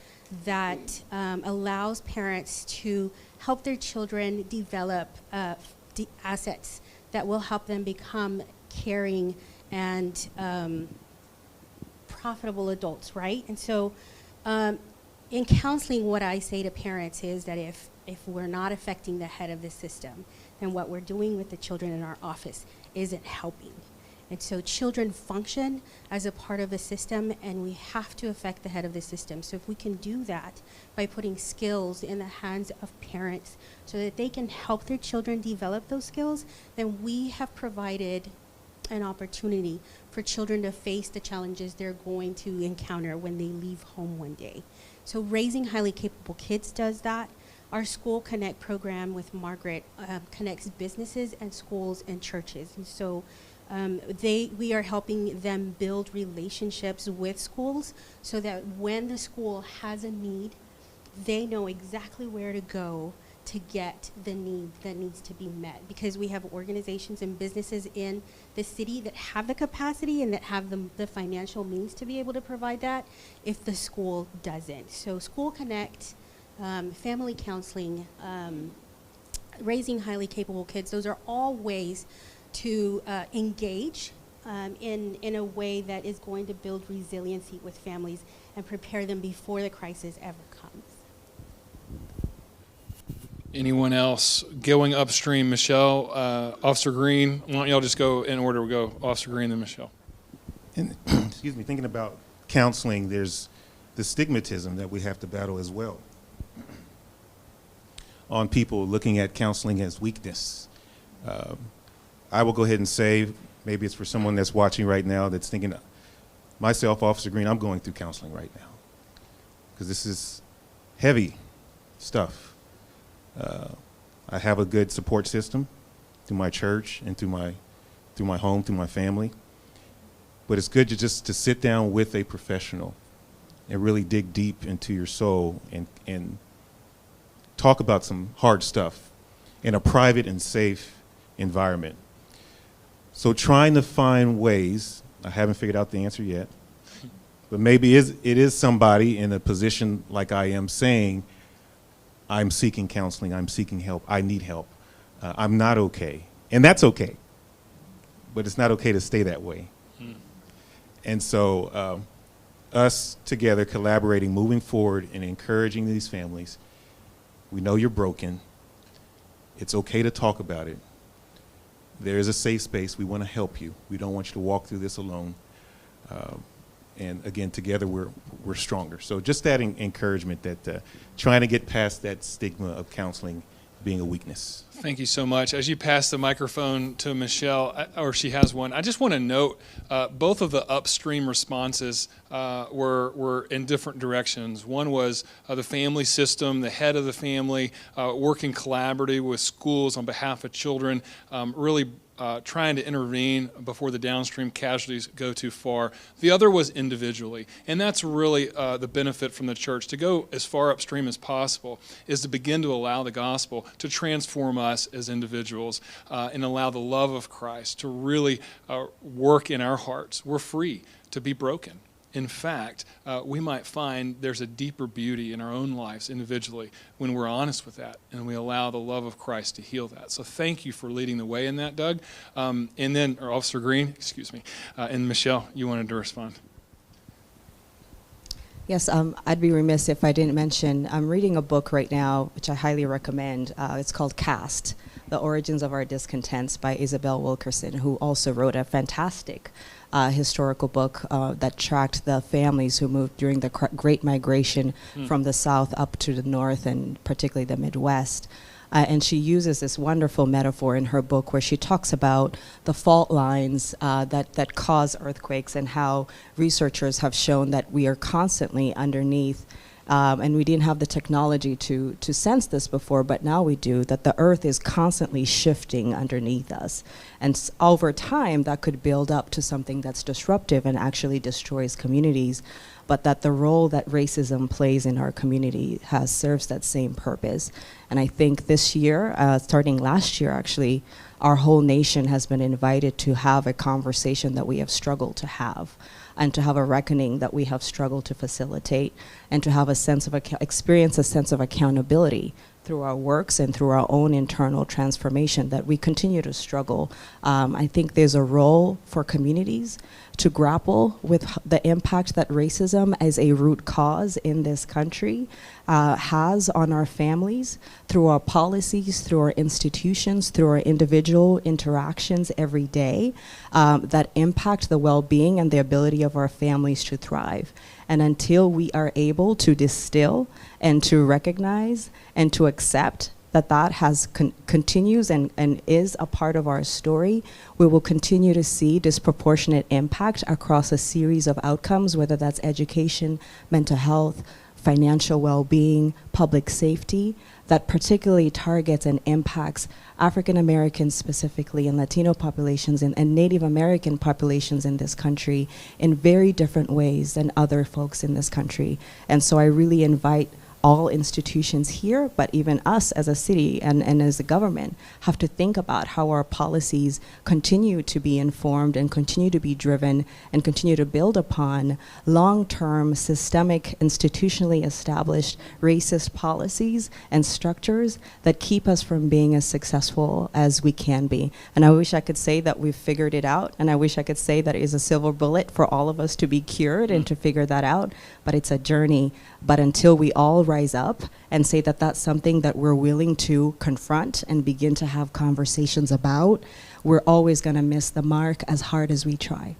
that allows parents to help their children develop assets that will help them become caring and profitable adults, right? And so in counseling, what I say to parents is that if we're not affecting the head of the system, then what we're doing with the children in our office isn't helping. And so children function as a part of the system, and we have to affect the head of the system. So if we can do that by putting skills in the hands of parents so that they can help their children develop those skills, then we have provided an opportunity for children to face the challenges they're going to encounter when they leave home one day. So Raising Highly Capable Kids does that. Our School Connect program with Margaret connects businesses and schools and churches. And so we are helping them build relationships with schools so that when the school has a need, they know exactly where to go to get the need that needs to be met, because we have organizations and businesses in the city that have the capacity and that have the financial means to be able to provide that if the school doesn't. So School Connect, family counseling, raising highly capable kids, those are all ways to engage in a way that is going to build resiliency with families and prepare them before the crisis ever comes. Anyone else going upstream? Michelle, Officer Green, why don't y'all just go in order? We'll go Officer Green, then Michelle. And, excuse me, thinking about counseling, there's the stigmatism that we have to battle as well on people looking at counseling as weakness. I will go ahead and say, maybe it's for someone that's watching right now that's thinking, myself, Officer Green, I'm going through counseling right now because this is heavy stuff. I have a good support system through my church and through my home, through my family. But it's good to sit down with a professional and really dig deep into your soul and talk about some hard stuff in a private and safe environment. So trying to find ways, I haven't figured out the answer yet, but maybe it is somebody in a position like I am saying, I'm seeking counseling, I'm seeking help, I need help, I'm not okay. And that's okay, but it's not okay to stay that way. And so us together collaborating, moving forward and encouraging these families, we know you're broken, it's okay to talk about it. There is a safe space, we want to help you. We don't want you to walk through this alone. And again, together we're stronger. So just that encouragement that trying to get past that stigma of counseling being a weakness. Thank you so much. As you pass the microphone to Michelle, or she has one, I just want to note both of the upstream responses were in different directions. One was the family system, the head of the family, working collaboratively with schools on behalf of children, really trying to intervene before the downstream casualties go too far. The other was individually, and that's really the benefit from the church. To go as far upstream as possible is to begin to allow the gospel to transform us as individuals and allow the love of Christ to really work in our hearts. We're free to be broken. In fact, we might find there's a deeper beauty in our own lives individually when we're honest with that and we allow the love of Christ to heal that. So thank you for leading the way in that, Doug. And then, or Officer Green, excuse me, and Michelle, you wanted to respond. Yes, I'd be remiss if I didn't mention, I'm reading a book right now, which I highly recommend. It's called Caste, The Origins of Our Discontents by Isabel Wilkerson, who also wrote a fantastic historical book that tracked the families who moved during the Great Migration from the South up to the North and particularly the Midwest. And she uses this wonderful metaphor in her book where she talks about the fault lines that cause earthquakes and how researchers have shown that we are constantly underneath. And we didn't have the technology to sense this before, but now we do, that the earth is constantly shifting underneath us. And over time, that could build up to something that's disruptive and actually destroys communities, but that the role that racism plays in our community serves that same purpose. And I think this year, starting last year actually, our whole nation has been invited to have a conversation that we have struggled to have, and to have a reckoning that we have struggled to facilitate, and to have a sense of experience a sense of accountability through our works and through our own internal transformation that we continue to struggle. I think there's a role for communities to grapple with the impact that racism as a root cause in this country has on our families through our policies, through our institutions, through our individual interactions every day that impact the well-being and the ability of our families to thrive. And until we are able to distill and to recognize and to accept that has continues and is a part of our story, we will continue to see disproportionate impact across a series of outcomes, whether that's education, mental health, financial well-being, public safety, that particularly targets and impacts African Americans specifically and Latino populations and Native American populations in this country in very different ways than other folks in this country. And so I really invite all institutions here, but even us as a city and as a government have to think about how our policies continue to be informed and continue to be driven and continue to build upon long-term, systemic, institutionally established racist policies and structures that keep us from being as successful as we can be. And I wish I could say that we've figured it out, and I wish I could say that it is a silver bullet for all of us to be cured and to figure that out, but it's a journey. But until we all rise up and say that that's something that we're willing to confront and begin to have conversations about, we're always going to miss the mark as hard as we try.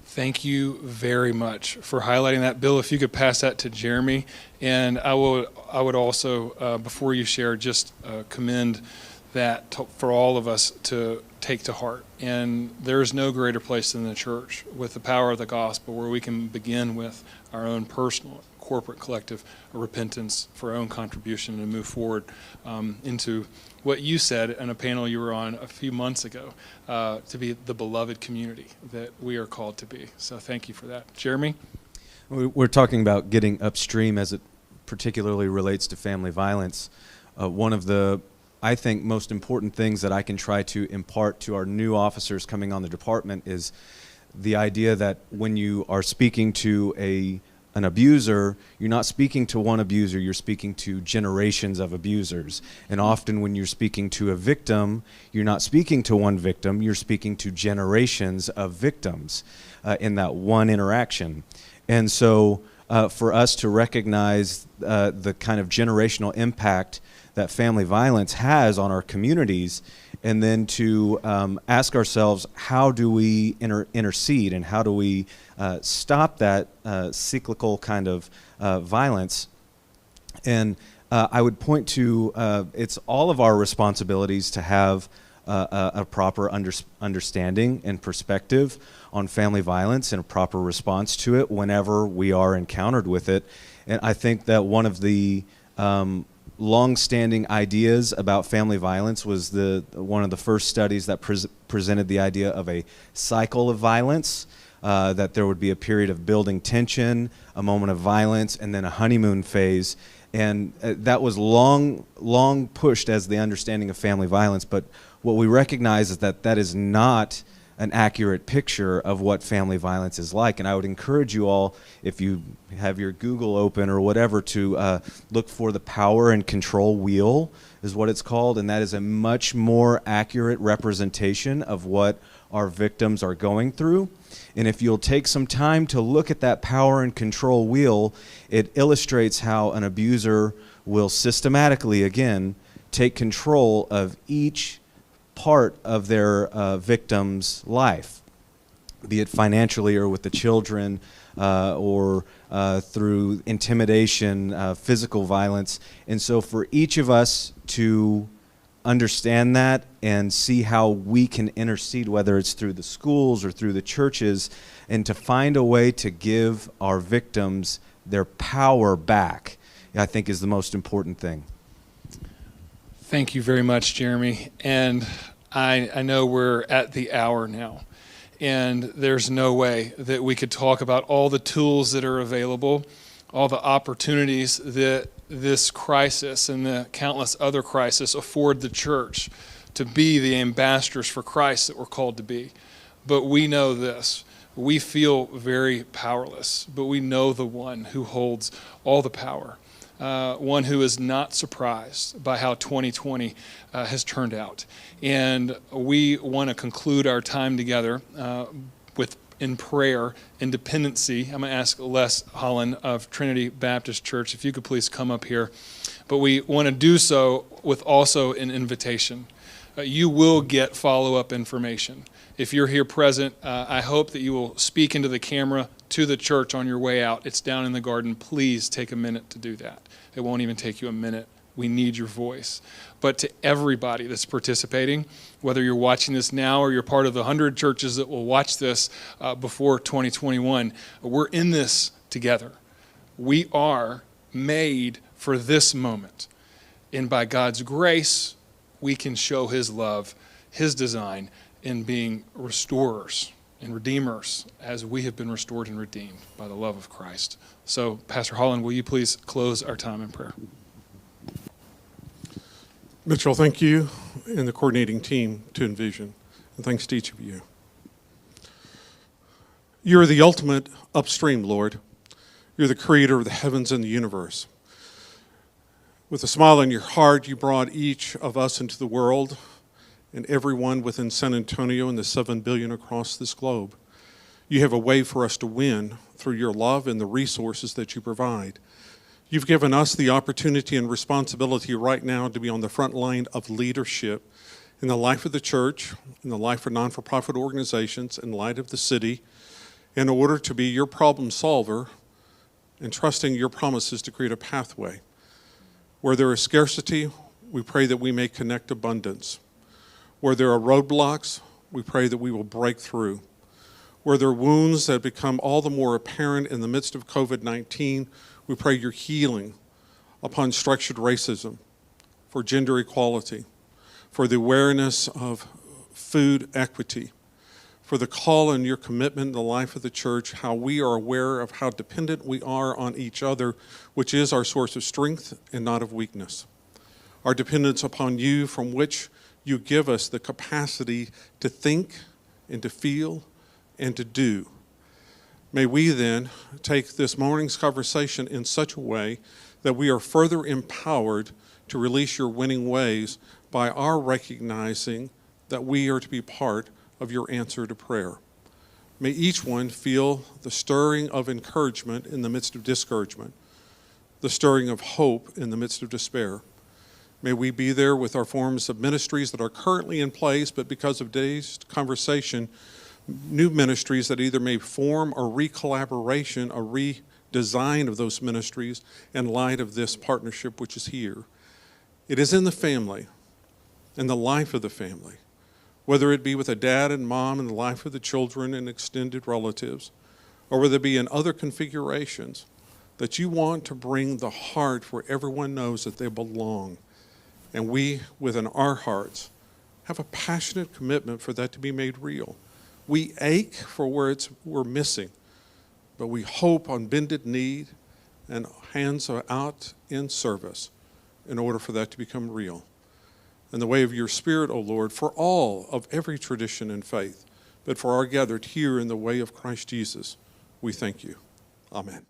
Thank you very much for highlighting that. Bill, if you could pass that to Jeremy. And I would also, before you share, just commend that for all of us to take to heart. And there is no greater place than the church with the power of the gospel, where we can begin with our own personal, corporate, collective repentance for our own contribution and move forward into what you said in a panel you were on a few months ago, to be the beloved community that we are called to be. So thank you for that. Jeremy? We're talking about getting upstream as it particularly relates to family violence. One of the, I think, most important things that I can try to impart to our new officers coming on the department is the idea that when you are speaking to an abuser, you're not speaking to one abuser, you're speaking to generations of abusers. And often when you're speaking to a victim, you're not speaking to one victim, you're speaking to generations of victims in that one interaction. And so for us to recognize the kind of generational impact that family violence has on our communities, and then to ask ourselves, how do we intercede and how do we stop that cyclical kind of violence? And I would point to it's all of our responsibilities to have a proper understanding and perspective on family violence and a proper response to it whenever we are encountered with it. And I think that one of the long-standing ideas about family violence was one of the first studies that presented the idea of a cycle of violence, that there would be a period of building tension, a moment of violence, and then a honeymoon phase. And that was long pushed as the understanding of family violence. But what we recognize is that that is not an accurate picture of what family violence is like. And I would encourage you all, if you have your Google open or whatever, to look for the power and control wheel, is what it's called. And that is a much more accurate representation of what our victims are going through. And if you'll take some time to look at that power and control wheel, it illustrates how an abuser will systematically, again, take control of each part of their victim's life, be it financially or with the children, or through intimidation, physical violence. And so for each of us to understand that and see how we can intercede, whether it's through the schools or through the churches, and to find a way to give our victims their power back, I think is the most important thing. Thank you very much, Jeremy. And I know we're at the hour now, and there's no way that we could talk about all the tools that are available, all the opportunities that this crisis and the countless other crises afford the church to be the ambassadors for Christ that we're called to be. But we know this. We feel very powerless, but we know the one who holds all the power. One who is not surprised by how 2020 has turned out. And we want to conclude our time together in prayer and dependency. I'm going to ask Les Holland of Trinity Baptist Church, if you could please come up here. But we want to do so with also an invitation. You will get follow-up information. If you're here present, I hope that you will speak into the camera to the church on your way out. It's down in the garden. Please take a minute to do that. It won't even take you a minute. We need your voice. But to everybody that's participating, whether you're watching this now or you're part of the 100 churches that will watch this before 2021, we're in this together. We are made for this moment. And by God's grace, we can show His love, His design in being restorers and redeemers as we have been restored and redeemed by the love of Christ. So, Pastor Holland, will you please close our time in prayer? Mitchell, thank you and the coordinating team to Envision, and thanks to each of you. You are the ultimate upstream, Lord. You're the creator of the heavens and the universe. With a smile on your heart, you brought each of us into the world and everyone within San Antonio and the 7 billion across this globe. You have a way for us to win through your love and the resources that you provide. You've given us the opportunity and responsibility right now to be on the front line of leadership in the life of the church, in the life of non-for-profit organizations, in light of the city, in order to be your problem solver and trusting your promises to create a pathway. Where there is scarcity, we pray that we may connect abundance. Where there are roadblocks, we pray that we will break through. Where there are wounds that become all the more apparent in the midst of COVID-19, we pray your healing upon structured racism, for gender equality, for the awareness of food equity, for the call and your commitment in the life of the church, how we are aware of how dependent we are on each other, which is our source of strength and not of weakness. Our dependence upon you, from which you give us the capacity to think and to feel and to do. May we then take this morning's conversation in such a way that we are further empowered to release your winning ways by our recognizing that we are to be part of your answer to prayer. May each one feel the stirring of encouragement in the midst of discouragement, the stirring of hope in the midst of despair. May we be there with our forms of ministries that are currently in place, but because of today's conversation, new ministries that either may form a re-collaboration, a redesign of those ministries in light of this partnership which is here. It is in the family, in the life of the family, whether it be with a dad and mom in the life of the children and extended relatives, or whether it be in other configurations, that you want to bring the heart where everyone knows that they belong. And we, within our hearts, have a passionate commitment for that to be made real. We ache for where we're missing, but we hope on bended knee and hands are out in service in order for that to become real. In the way of your Spirit, O Lord, for all of every tradition and faith, but for our gathered here in the way of Christ Jesus, we thank you. Amen.